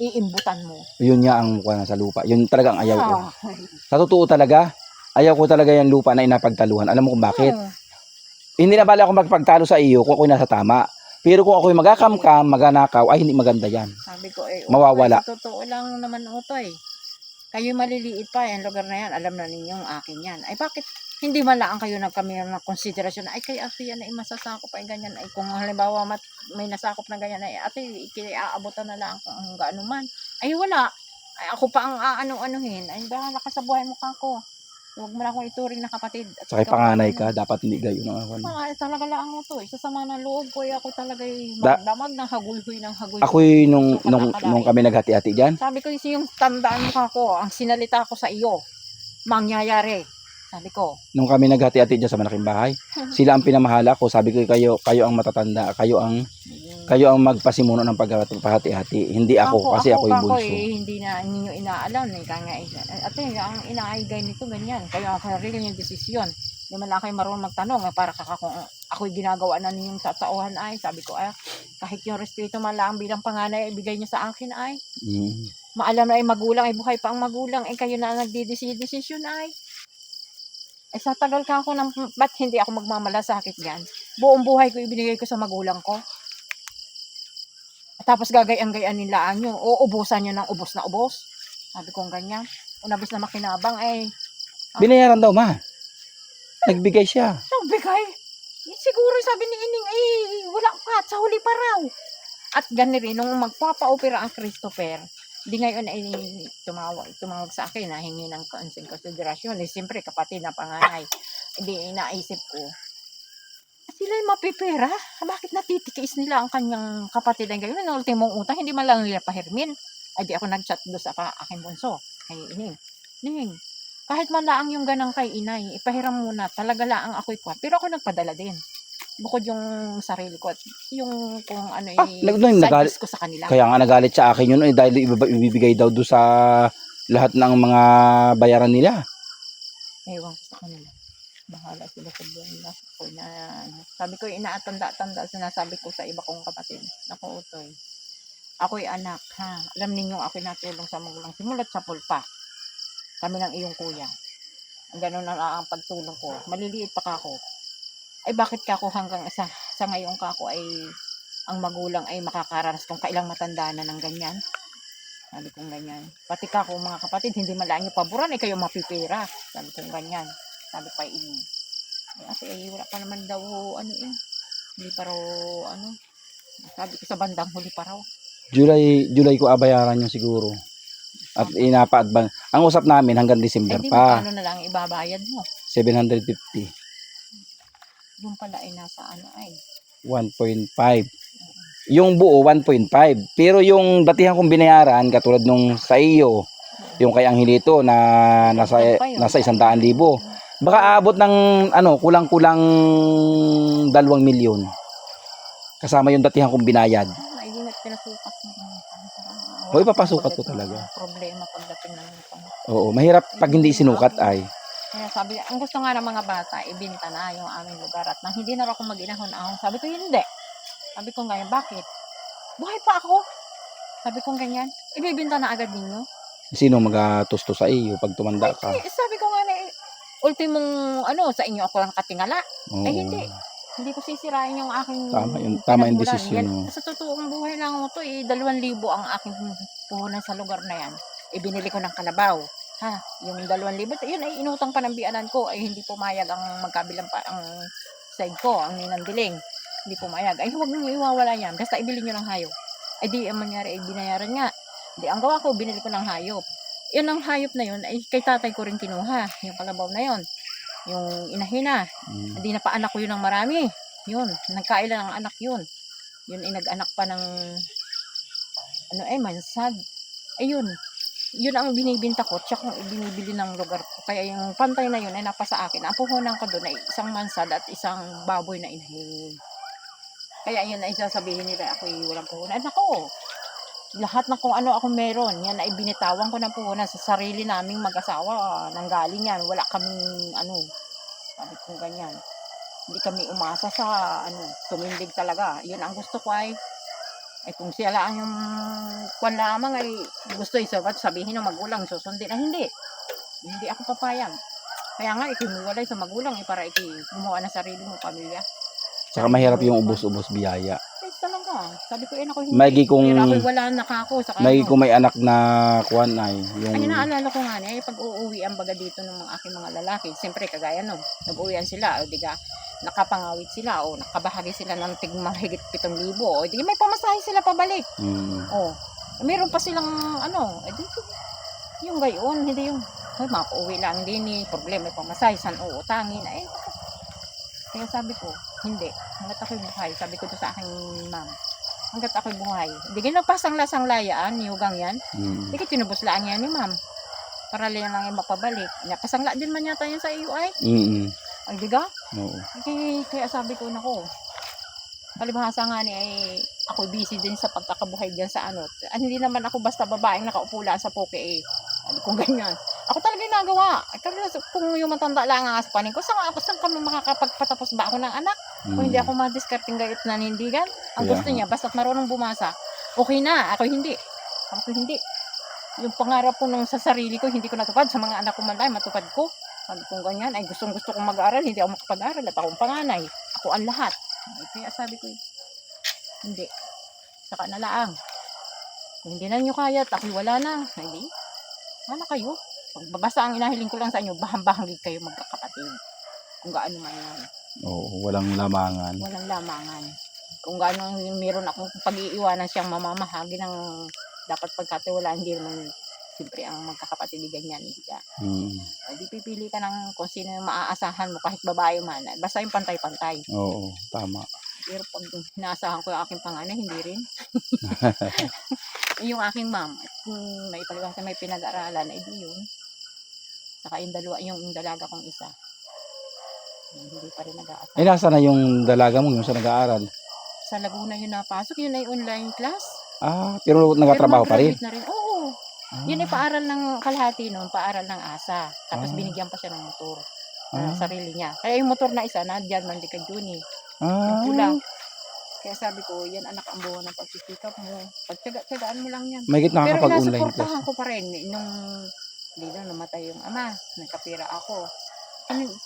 [SPEAKER 2] iimbutan mo.
[SPEAKER 1] Yun nga ang kuha sa lupa. Yun talagang ayaw ko. Sa totoo talaga, ayaw ko talaga yung lupa na inapagtaluhan. Alam mo kung bakit? Hindi na bala ako magpagtalo sa iyo kung ako'y nasa tama. Pero kung ako'y magakamkam, maganakaw, ay hindi maganda yan.
[SPEAKER 2] Sabi ko
[SPEAKER 1] mawawala.
[SPEAKER 2] Sa totoo lang naman utoy. Kayo maliliit pa yung lugar na yan, alam na ninyong akin yan. Ay bakit hindi man lang kayo kami ng konsiderasyon ay kay ate yan ay masasakop ay ganyan ay kung halimbawa may nasakop na ganyan ay ate aabutan na lang kung gaano man. Ay wala. Ay ako pa ang anuhin. Ay bahala ka sa buhay mo kako. Huwag mo na akong ituring na kapatid. At
[SPEAKER 1] sakay panganay ka, dapat hindi gayon ang ako.
[SPEAKER 2] Talaga lang ako to. Sa sama ng loob ko, ako talaga magdamag ng hagulhoy ng hagulhoy.
[SPEAKER 1] Ako'y nung kami naghati-hati dyan.
[SPEAKER 2] Sabi ko yung tandaan mo kako, ang sinalita ko sa iyo, mangyayari. Sabi ko.
[SPEAKER 1] Nung kami naghati-hati dyan sa malaking bahay, sila ang pinamahala ko. Sabi ko kayo ang matatanda, kayo ang magpasimuno ng paghati-hati. Hindi ako kasi ako'y bunso.
[SPEAKER 2] Hindi na ninyo inaalam. Ate, ang inaaigay nito ganyan. Kayo ang karil yung desisyon. Hindi man lang kayo marunong magtanong. Para kung ako'y ginagawa na ninyong tatauhan ay. Sabi ko kahit yung respeto man lang bilang panganay ibigay nyo sa akin ay. Maalam na ay magulang ay buhay pa ang magulang. Kayo na ang nagdidesisyon ay. Ay sa tagal ka ako ba't hindi ako magmamalasakit diyan? Buong buhay ko ibinigay ko sa magulang ko. Tapos gagayan-gayan nila nyo, uubusan nyo ng ubos na ubos. Sabi kong ganyan. Unabos na makinabang
[SPEAKER 1] Binayaran daw, ma. Nagbigay siya.
[SPEAKER 2] nagbigay. Siguro sabi ni Ining, wala ka, sa huli pa raw. At gani rin, nung magpapa-opera ang Christopher, di ngayon ay tumawag sa akin na hingi ng konsiderasyon. Siyempre, kapatid na panganay. Hindi naisip ko, sila'y mapipera. Bakit natitikiis nila ang kanyang kapatid ang gayon? Ang ultimong utang, hindi man lang nila pahirmin. Ay di ako nag-chat doon sa aking bunso, kay Ining. Ning, kahit man laang yung ganang kay inay, ipahiram muna, talaga laang ako'y kwat. Pero ako nagpadala din. Bukod yung sarili ko at yung kung ano
[SPEAKER 1] nagalit
[SPEAKER 2] ko sa kanila.
[SPEAKER 1] Kaya nga nagalit sa akin yun dahil ibibigay daw doon sa lahat ng mga bayaran nila.
[SPEAKER 2] Ewan ko sa kanila. Bahala sila sa buhay na ako na sabi ko inaatanda-tanda sinasabi ko sa iba kong kapatid. Naku utoy. Ako'y anak ha. Alam ninyo ako'y natulong sa magulang simulat sa pulpa. Kami ng iyong kuya. Ang ganun na ang pagtulong ko. Maliliit pa ako. Ay bakit ka ako hanggang sa ngayon ka ako ay ang magulang ay makakaranas kung kailang matanda na ng ganyan. Sabi kong ganyan. Pati ka ako mga kapatid, hindi man lang yung paboran, kayo mapipira. Sabi kong ganyan. Sabi pa ini. Kasi wala pa naman daw hindi pa raw sabi ko sa bandang huli pa raw.
[SPEAKER 1] July ko abayaran yun siguro. At inapaadban. Ang usap namin hanggang December
[SPEAKER 2] di
[SPEAKER 1] pa.
[SPEAKER 2] Ano na lang ibabayad mo?
[SPEAKER 1] 750.
[SPEAKER 2] Yung pala ay nasa
[SPEAKER 1] 1.5. Yung buo 1.5. Pero yung datihan kong binayaran katulad nung sa iyo, yung kay Angelito na nasa 100,000. Baka aabot ng kulang-kulang 2 milyon. Kasama yung datihan kong binayad.
[SPEAKER 2] Ay, hindi na pinasukat mo.
[SPEAKER 1] Hoy, papasukat ko talaga.
[SPEAKER 2] Problema pagdating ng
[SPEAKER 1] Oo, mahirap pag hindi sinukat ay.
[SPEAKER 2] Kaya sabi, ang gusto nga ng mga bata, ibinta na yung aming lugar at nang hindi na ako mag-inahon-ahon. Sabi ko, hindi. Sabi ko ngayon, bakit? Buhay pa ako. Sabi ko ganyan, ibibinta na agad ninyo.
[SPEAKER 1] Sino magatusto sa iyo pag tumanda ka?
[SPEAKER 2] Sabi ko nga ultimong sa inyo ako lang katingala.
[SPEAKER 1] Oo.
[SPEAKER 2] Hindi. Hindi ko sisirain yung aking
[SPEAKER 1] Tama yung desisyon mo.
[SPEAKER 2] Sa totoong buhay lang mo to 2,000 ang aking puhunan sa lugar na yan. Ibinili ko ng kalabaw. Ha, yung 2,000, yun ay inutang pa ng biyanan ko, ay hindi pumayag ang magkabilang pa ang side ko, ang ninandiling. Hindi pumayag. Ay huwag nyo iwawala yan, basta ibili nyo ng hayop. Ay di ang mangyari ay binayaran nga. Di ang gawa ko, binili ko ng hayop. Yun ang hayop na yun, ay kay tatay ko rin kinuha, yung kalabaw na yun. Yung inahina. Hindi na pa anak ko yun ng marami. Yun, nagkailan ang anak yun. Yun ay nag-anak pa ng mansad. Ayun. Yun ang binibinta ko, tsaka binibili ng lugar ko. Kaya yung pantay na yun ay napasa akin. Ang puhunan ko doon ay isang mansad at isang baboy na inahin. Kaya yun ay sasabihin nila ako'y walang puhunan. Ako, lahat ng kung ano ako meron, yan ay binitawan ko ng puhunan sa sarili naming mag-asawa. Nanggaling yan, wala kaming sabi kong ganyan. Hindi kami umasa sa tumindig talaga. Yun ang gusto ko ay kung siya lang yung kwan lamang ay gusto sabihin ng magulang susundin na hindi ako papayag. Kaya nga ikinuwalay sa magulang para gumawa ng sarili mong pamilya.
[SPEAKER 1] Saka mahirap yung ubos-ubos biyaya.
[SPEAKER 2] Talaga. Sabi ko ako hindi.
[SPEAKER 1] Maigi kung
[SPEAKER 2] wala na kako sa
[SPEAKER 1] maigi kung may anak na kwan ay yung
[SPEAKER 2] ay naalala ko nga pag uuwi ang baga dito ng mga aking mga lalaki, siyempre kagaya nag-uwian sila o diga nakapangawit sila o nakabahagi sila ng mahigit 7,000 o di may pamasahe sila pabalik. Meron pa silang yung gayon, hindi yung mapauwi lang din problema may pamasahe san uutangin kaya sabi ko hindi, hanggat ako'y buhay, sabi ko to sa aking ma'am, hanggat ako'y buhay hindi nagpasang-lasang layaan yugang yan, hindi ka tinubos lang yan ni ma'am para lang yung mapabalik, napasangla din man yata yan sa iyo ay diga?
[SPEAKER 1] Oo.
[SPEAKER 2] Kaya sabi ko nako. Palibhasa nga ako busy din sa pagkakabuhay diyan sa hindi naman ako basta babaeng nakaupo lang sa poke Sabi ko ganyan. Ako talaga nagawa. Kung yung matanda lang ang aspanin ko, saan kami makakapagpatapos ba ako ng anak? Kung hindi ako madiskarting gayot na nindigan, ang gusto niya, basta't marunong bumasa, okay na. Ako hindi. Yung pangarap ko nung sa sarili ko, hindi ko natupad. Sa mga anak ko man lang, matupad ko. Sabi kong ganyan, ay gustong gusto kong mag-aaral, hindi ako makapag-aaral at akong panganay. Ako ang lahat. Ay, kaya sabi ko, hindi. Saka na laang. Kung hindi na nyo kaya at ako'y wala na, hindi. Wala kayo. Basta ang inahiling ko lang sa inyo, bahang-bahang kayo magkakapatid. Kung gaano man yan.
[SPEAKER 1] Oo, walang lamangan.
[SPEAKER 2] Walang lamangan. Kung gaano meron akong pag-iiwanan siyang mamamahagi ng dapat pagkatiwalaan, hindi naman siyempre ang magkakapatid ganyan. Hindi ka. Di pipili ka ng kung sino yung maaasahan mo kahit babae man. Basta yung pantay-pantay.
[SPEAKER 1] Oo, tama.
[SPEAKER 2] Pero pag inaasahan ko yung aking panganay, hindi rin. Yung aking mom, kung may palibasa may pinag-aralan, di yun. Saka yung dalaga kong isa. Hindi pa rin nag-aasahan.
[SPEAKER 1] Eh, nasa na yung dalaga mo, yung sa nag-aaral?
[SPEAKER 2] Sa Laguna yun napasok, yun ay online class.
[SPEAKER 1] Ah, pero nagatrabaho pa rin?
[SPEAKER 2] Pero na rin. Oo. Yun ay paaral ng kalahati noon, paaral ng asa. Tapos binigyan pa siya ng motor. Sarili niya. Kaya yung motor na isa, nandiyan man di ka Juni. Yung pula. Kaya sabi ko, yan anak ang buwan ng pagsisikap mo. Pagtsagaan mo lang yan.
[SPEAKER 1] May gitna
[SPEAKER 2] Pero
[SPEAKER 1] nakakapag-online class.
[SPEAKER 2] inasuportahan ko pa rin. Nung hindi na namatay yung ama, nagkapira ako.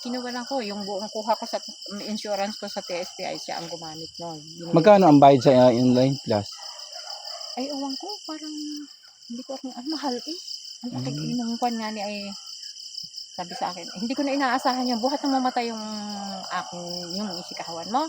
[SPEAKER 2] Kinuwalan ko, yung buong kuha ko sa insurance ko sa TSPI, siya ang gumamit noon.
[SPEAKER 1] Magkano ang bayad sa online class?
[SPEAKER 2] Ay, ewan ko, parang, hindi ko ang mahal eh. Ang laki nung kwan nga ni ay, sabi sa akin, hindi ko na inaasahan yung buhat na mamatay yung yung isikahawan mo.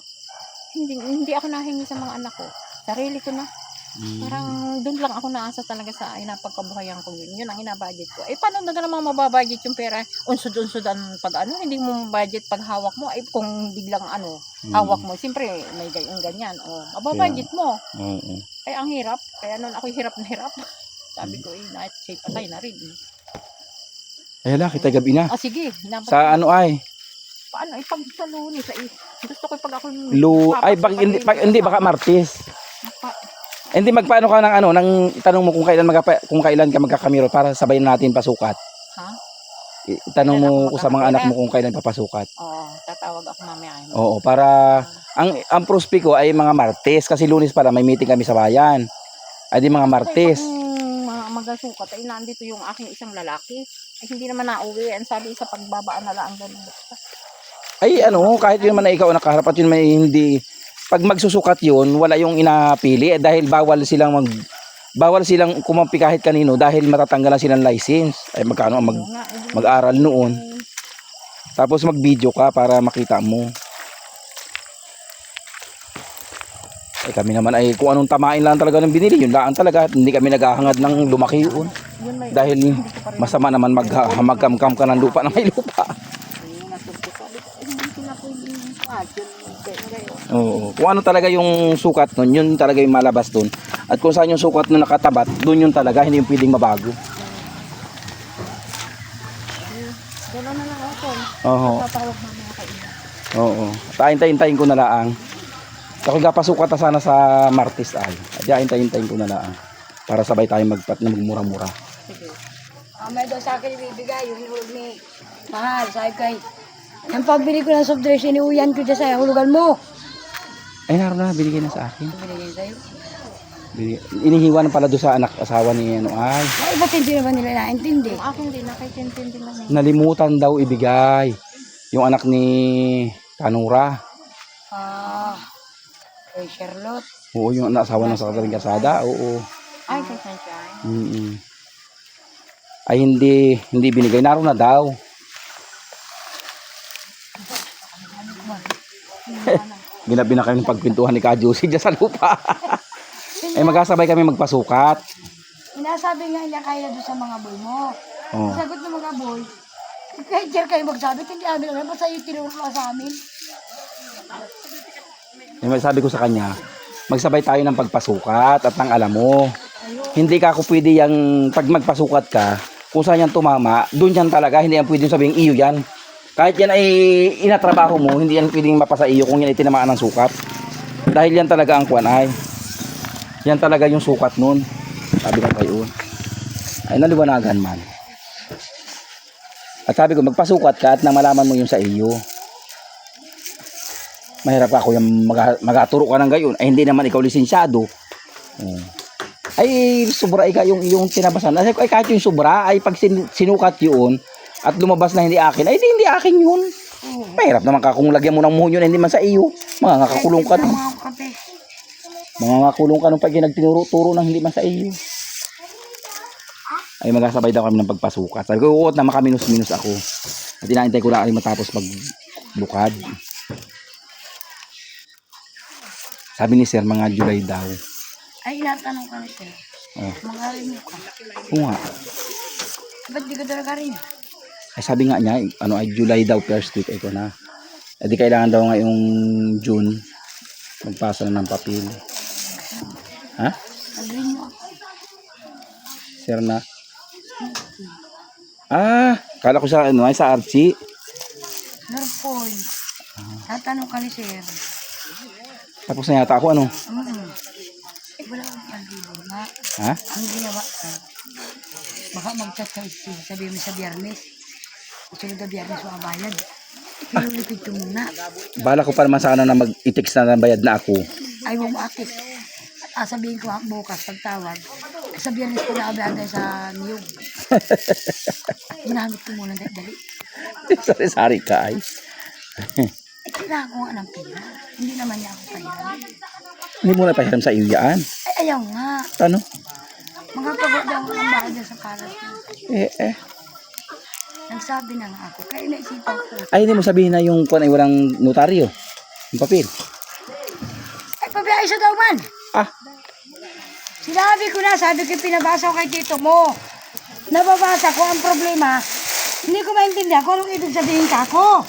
[SPEAKER 2] Hindi ako nahingi sa mga anak ko. Sarili ko na. Parang doon lang ako naasa talaga sa napagkabuhayan ko yun. Yun ang inabudget ko. Eh, paano na namang mababudget yung pera? Unsod-unsod ang hindi mo budget pag hawak mo. Ay, kung biglang hawak mo, siyempre, may ganyan. O, mababudget mo. Ay, ang hirap. Kaya noon ako hirap na hirap. Sabi ko, say patay na rin.
[SPEAKER 1] Ay, hala, kita gabi na.
[SPEAKER 2] Sige.
[SPEAKER 1] Sa ano ay?
[SPEAKER 2] Paano? Ay, pag sa Lunes. Gusto ko pag ako...
[SPEAKER 1] Ay, hindi, baka Martes. Hindi, magpaano ka nang itanong mo kung kailan ka magkakamiro para sabayin natin pasukat.
[SPEAKER 2] Ha?
[SPEAKER 1] Itanong mo sa mga anak mo kung kailan papasukat.
[SPEAKER 2] Oo, tatawag ako mamaya.
[SPEAKER 1] Oo, para ang prospe ko ay mga Martes kasi Lunes pala may meeting kami sa bayan. Ay di mga Martes.
[SPEAKER 2] Magasukat ay nandito yung aking isang lalaki. Ay hindi naman nauwi. Ang sabi sa pagbabaan na lang ganun.
[SPEAKER 1] Ay kahit yun man na ikaw nakaharap at yun may hindi pag magsusukat yun, wala yung inapili dahil bawal silang kumampi kahit kanino dahil matatanggalan silang license. Ay magkano ang mag-aral noon. Tapos mag-video ka para makita mo. Ay kami naman ay kung anong tamain lang talaga ng binili, yun lang talaga. Hindi kami naghahangad ng lumaki yun. Dahil masama naman magkamkam ka ng lupa na may lupa. Oo. Kung ano talaga yung sukat nun, yun talaga yung malabas dun. At kung saan yung sukat nun nakatabat, dun yun talaga, hindi yung pwedeng mabago.
[SPEAKER 2] Gano'n na lang ako.
[SPEAKER 1] Oo.
[SPEAKER 2] Tatawag mamaya kayo.
[SPEAKER 1] Oo. Tayin-tayin ko na lang. Ako gapasukat na sana sa Martes ay. Tayin-tayin ko na lang. Para sabay tayong magmura-mura.
[SPEAKER 2] Sige.
[SPEAKER 4] May daw sa akin ibibigay yung hulog ni Mahal, sabi kay ang pambili ko ng soft drinks, iniuyan ko dyan sa hulugan mo.
[SPEAKER 1] Ay, naroon na, binigay na sa akin.
[SPEAKER 4] Binigay sa'yo.
[SPEAKER 1] Inihiwa na pala doon sa asawa ni ay.
[SPEAKER 4] Ay, ba't hindi naman nila naintindi?
[SPEAKER 2] Yung akin din, nakikintindi lang.
[SPEAKER 1] Nalimutan daw ibigay. Yung anak ni Tanura.
[SPEAKER 4] Kay Charlotte.
[SPEAKER 1] Oo, yung asawa ng Sakaring Kasada. Oo.
[SPEAKER 2] Ay, kasensya.
[SPEAKER 1] Ay, hindi binigay. Naroon na daw. Ginabi na kayo ng pagpintuhan ni Ka Josie dyan sa lupa. Ay magkasabay kami magpasukat.
[SPEAKER 4] Inasabi nga niya kaya doon sa mga boy mo.
[SPEAKER 1] Oh.
[SPEAKER 4] Sagot ng mga boy, kahit dyan kayo magsabi, hindi amin alam, basta yung tinuro sa amin.
[SPEAKER 1] Ay sabi ko sa kanya, magsabay tayo ng pagpasukat at nang alam mo. Hindi ka ako pwede yung pag magpasukat ka, kung saan yan tumama, doon yan talaga, hindi yan pwede sabihin iyo yan. Kahit yan ay inatrabaho mo, hindi yan pwedeng mapasa iyo kung yan ay tinamaan ng sukat. Dahil yan talaga ang kwan ay. Yan talaga yung sukat nun. Sabi ko kayo. Ay naliwanagan man. At sabi ko, magpasukat ka at nang malaman mo yung sa iyo. Mahirap ako yung magaturo ka ng gayon. Ay hindi naman ikaw lisensyado. Ay sobra ay yung tinabasan. Ay kahit yung sobra ay pag sinukat yun, at lumabas na hindi akin, ay hindi akin yun. Mahirap naman ka kung lagyan mo ng muhon yun, hindi man sa iyo. Makakakulong ka nun.
[SPEAKER 4] Mga kape.
[SPEAKER 1] Makakakulong ka nun pag nagtinuro-turo ng hindi man sa iyo. Ay magkasabay daw kami ng pagpasukat. Sabi ko, uot na makaminus-minus ako. At inaantay ko lang ay matapos magbukad. Sabi ni sir, mga July daw.
[SPEAKER 4] Ay, inatanong ka na siya.
[SPEAKER 1] Oh.
[SPEAKER 4] Mga rin mo ka.
[SPEAKER 1] Oo nga.
[SPEAKER 4] Ba't di ka talaga rin?
[SPEAKER 1] Ay sabi nga niya, ano ay July daw first week ay ko na. Eh di kailangan daw ngayong June magpasa na ng papel. Ha?
[SPEAKER 4] Nag-rin mo.
[SPEAKER 1] Sir na. Ah, kala ko sa ano ay sa Archie.
[SPEAKER 4] Norpoy. Tatanong ka ni sir.
[SPEAKER 1] Tapos na yata ako ano.
[SPEAKER 4] Wala akong pag-ibig nga.
[SPEAKER 1] Ha?
[SPEAKER 4] Ang ginawa ka, baka mag-chat ka isi. Sabi mo sa biyernes. Sunod na biyernes makabayad. Pinulipid ko muna.
[SPEAKER 1] Bala ko pa naman sana na mag-i-text na ng bayad na ako.
[SPEAKER 4] Ay, huwag mo akit. Sabihin ko bukas pagtawag. Sa biyernes ko na abiyagay sa niyog. Ginamit ko muna dali.
[SPEAKER 1] Sari-sari ka ay.
[SPEAKER 4] Kailangan ko nga ng pera. Hindi naman niya ako pahiram.
[SPEAKER 1] Hindi mo na pahiram sa iyo yan.
[SPEAKER 4] Ay, ayaw nga.
[SPEAKER 1] Ano?
[SPEAKER 4] Mga pagod daw ang bakit dyan sa karas ko. Nagsabi na nga ako. Kaya naisipan ko.
[SPEAKER 1] Ay, hindi mo sabihin na yung kuwan ay walang notaryo. Yung papel.
[SPEAKER 4] Ay, pabiyay sa daw man.
[SPEAKER 1] Ah,
[SPEAKER 4] Sinabi ko na, sabi ko pinabasa ko kay tito mo. Nababasa ko ang problema. Hindi ko maintindihan kung anong ibig sabihin ka ako.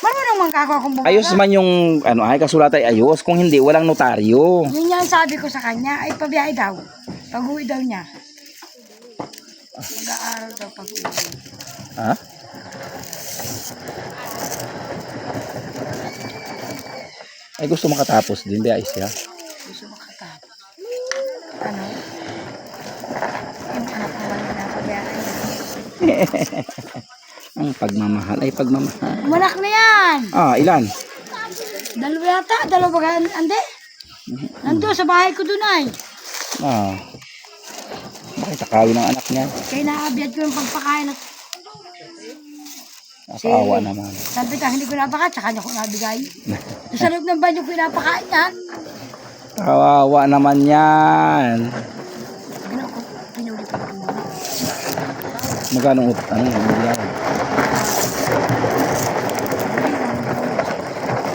[SPEAKER 4] Marunong man ka ako akong bumasa.
[SPEAKER 1] ayos man yung ano ay kasulat ay ayos. Kung hindi, walang notaryo.
[SPEAKER 4] Yun yan sabi ko sa kanya. Ay, pabiyay daw. Pag-uwi daw niya. Mag-aaral daw pag-uwi.
[SPEAKER 1] Ha? Ay gusto makatapos din, biyais siya.
[SPEAKER 4] Gusto makatapos. Ano? Yung anak naman na napabayaan niya.
[SPEAKER 1] Ang pagmamahal ay pagmamahal.
[SPEAKER 4] Umanak na yan!
[SPEAKER 1] Ah, ilan?
[SPEAKER 4] Dalawa yata. Dalawa ba? Ande? Nandun sa bahay ko dun ay.
[SPEAKER 1] Ah. Bakit akawin ng anak niya?
[SPEAKER 4] Kaya naabiyad ko yung pagpakain at
[SPEAKER 1] Nakaawa naman.
[SPEAKER 4] sabi ka, hindi ko napakain, tsaka niya ko nabigay. Sa loob ng banyo ko pinapakain yan.
[SPEAKER 1] Kawawa naman yan.
[SPEAKER 4] Ginawa ko, pinuli ko muna.
[SPEAKER 1] Magkano utang? Milyan.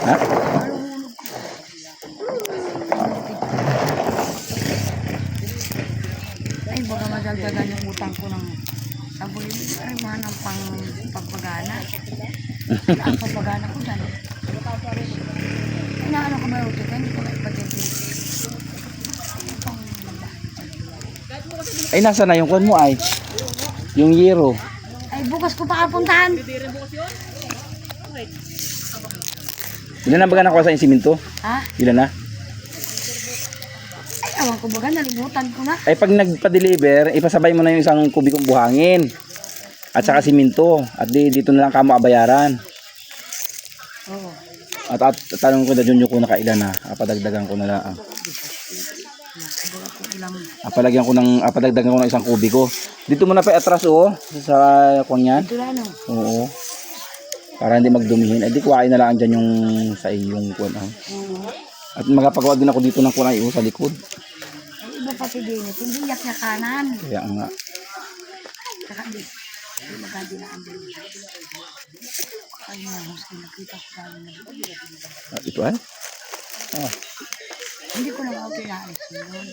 [SPEAKER 1] Ha?
[SPEAKER 4] Ay, baka madagdagan yung utang ko ng sabunin. Ay, mga ng pagpagana. Ang pagpagana ko dyan. Inaano ko ba yung utang? Hindi ko maipagkipin.
[SPEAKER 1] Ay, nasa na yung kwan mo ay? Yung Yero.
[SPEAKER 4] Ay, bukas ko pa kapuntahan.
[SPEAKER 1] Ilan na ba nakuha sa insiminto?
[SPEAKER 4] Ha?
[SPEAKER 1] Ilan na?
[SPEAKER 4] Ay, awan ko baga, nalimutan ko na.
[SPEAKER 1] Ay, pag nagpa-deliver, ipasabay mo na yung isang kubikong buhangin. At saka siminto. At dito na lang kamo abayaran.
[SPEAKER 4] Oo.
[SPEAKER 1] At tanong ko na dyan yung kung nakailan na. Apadagdagan ko na lang.
[SPEAKER 4] Nakabaga ko ilang.
[SPEAKER 1] Apadagdagan ko ng isang kubiko. Dito mo na pa atras oh. Sa kung yan.
[SPEAKER 4] Ito na, no?
[SPEAKER 1] Oo. Para hindi magdumihin. Ay di kuhain na lang dyan yung sa iyong kuwan. Ah.
[SPEAKER 4] Oo.
[SPEAKER 1] At magpagawa din ako dito ng kunay sa likod.
[SPEAKER 4] Ay, iba pati din. Hindi iyak niya kanan.
[SPEAKER 1] Kaya nga.
[SPEAKER 4] Saka di. Hindi magandi na ang din. Ay, gusto nakita ko kaya na.
[SPEAKER 1] Ito ay. Ah.
[SPEAKER 4] Hindi ko naman pinais yun.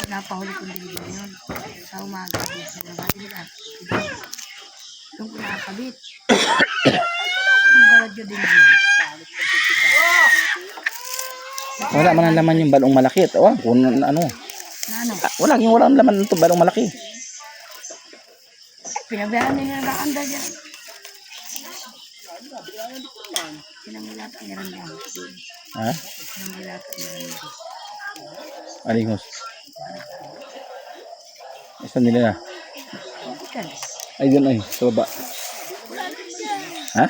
[SPEAKER 4] Napahuli kong din yun. Sa umaga. Sa umaga. Doon ko nakakabit. Ang galad yun din yun.
[SPEAKER 1] Wala man ang laman yung balong malaki. Oh, kung ano.
[SPEAKER 4] Na ano?
[SPEAKER 1] Walang laman ito balong malaki.
[SPEAKER 4] Pinabayaan nila nag-aandar dyan. Pinamilata niya rin yan.
[SPEAKER 1] Ha?
[SPEAKER 4] Pinamilata niya rin yan.
[SPEAKER 1] Alingos. Isa nila na.
[SPEAKER 4] Ikan.
[SPEAKER 1] Ay, dyan ay. Sa baba. Ha?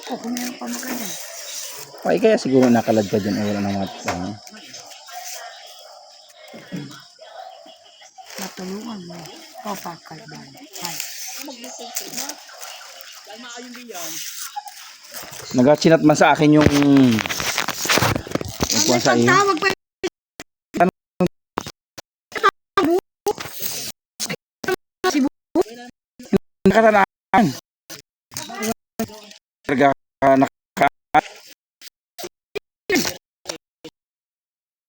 [SPEAKER 4] O, kung meron pa maka dyan.
[SPEAKER 1] Ay, kaya siguro nakalad ka dyan. Ay, wala na mga
[SPEAKER 4] Matulungan mo. O, pakalban. Ay.
[SPEAKER 1] Nag-chinat man sa akin yung kuha sa iyo.
[SPEAKER 4] Tawag pa
[SPEAKER 1] Nakatanaan. Talaga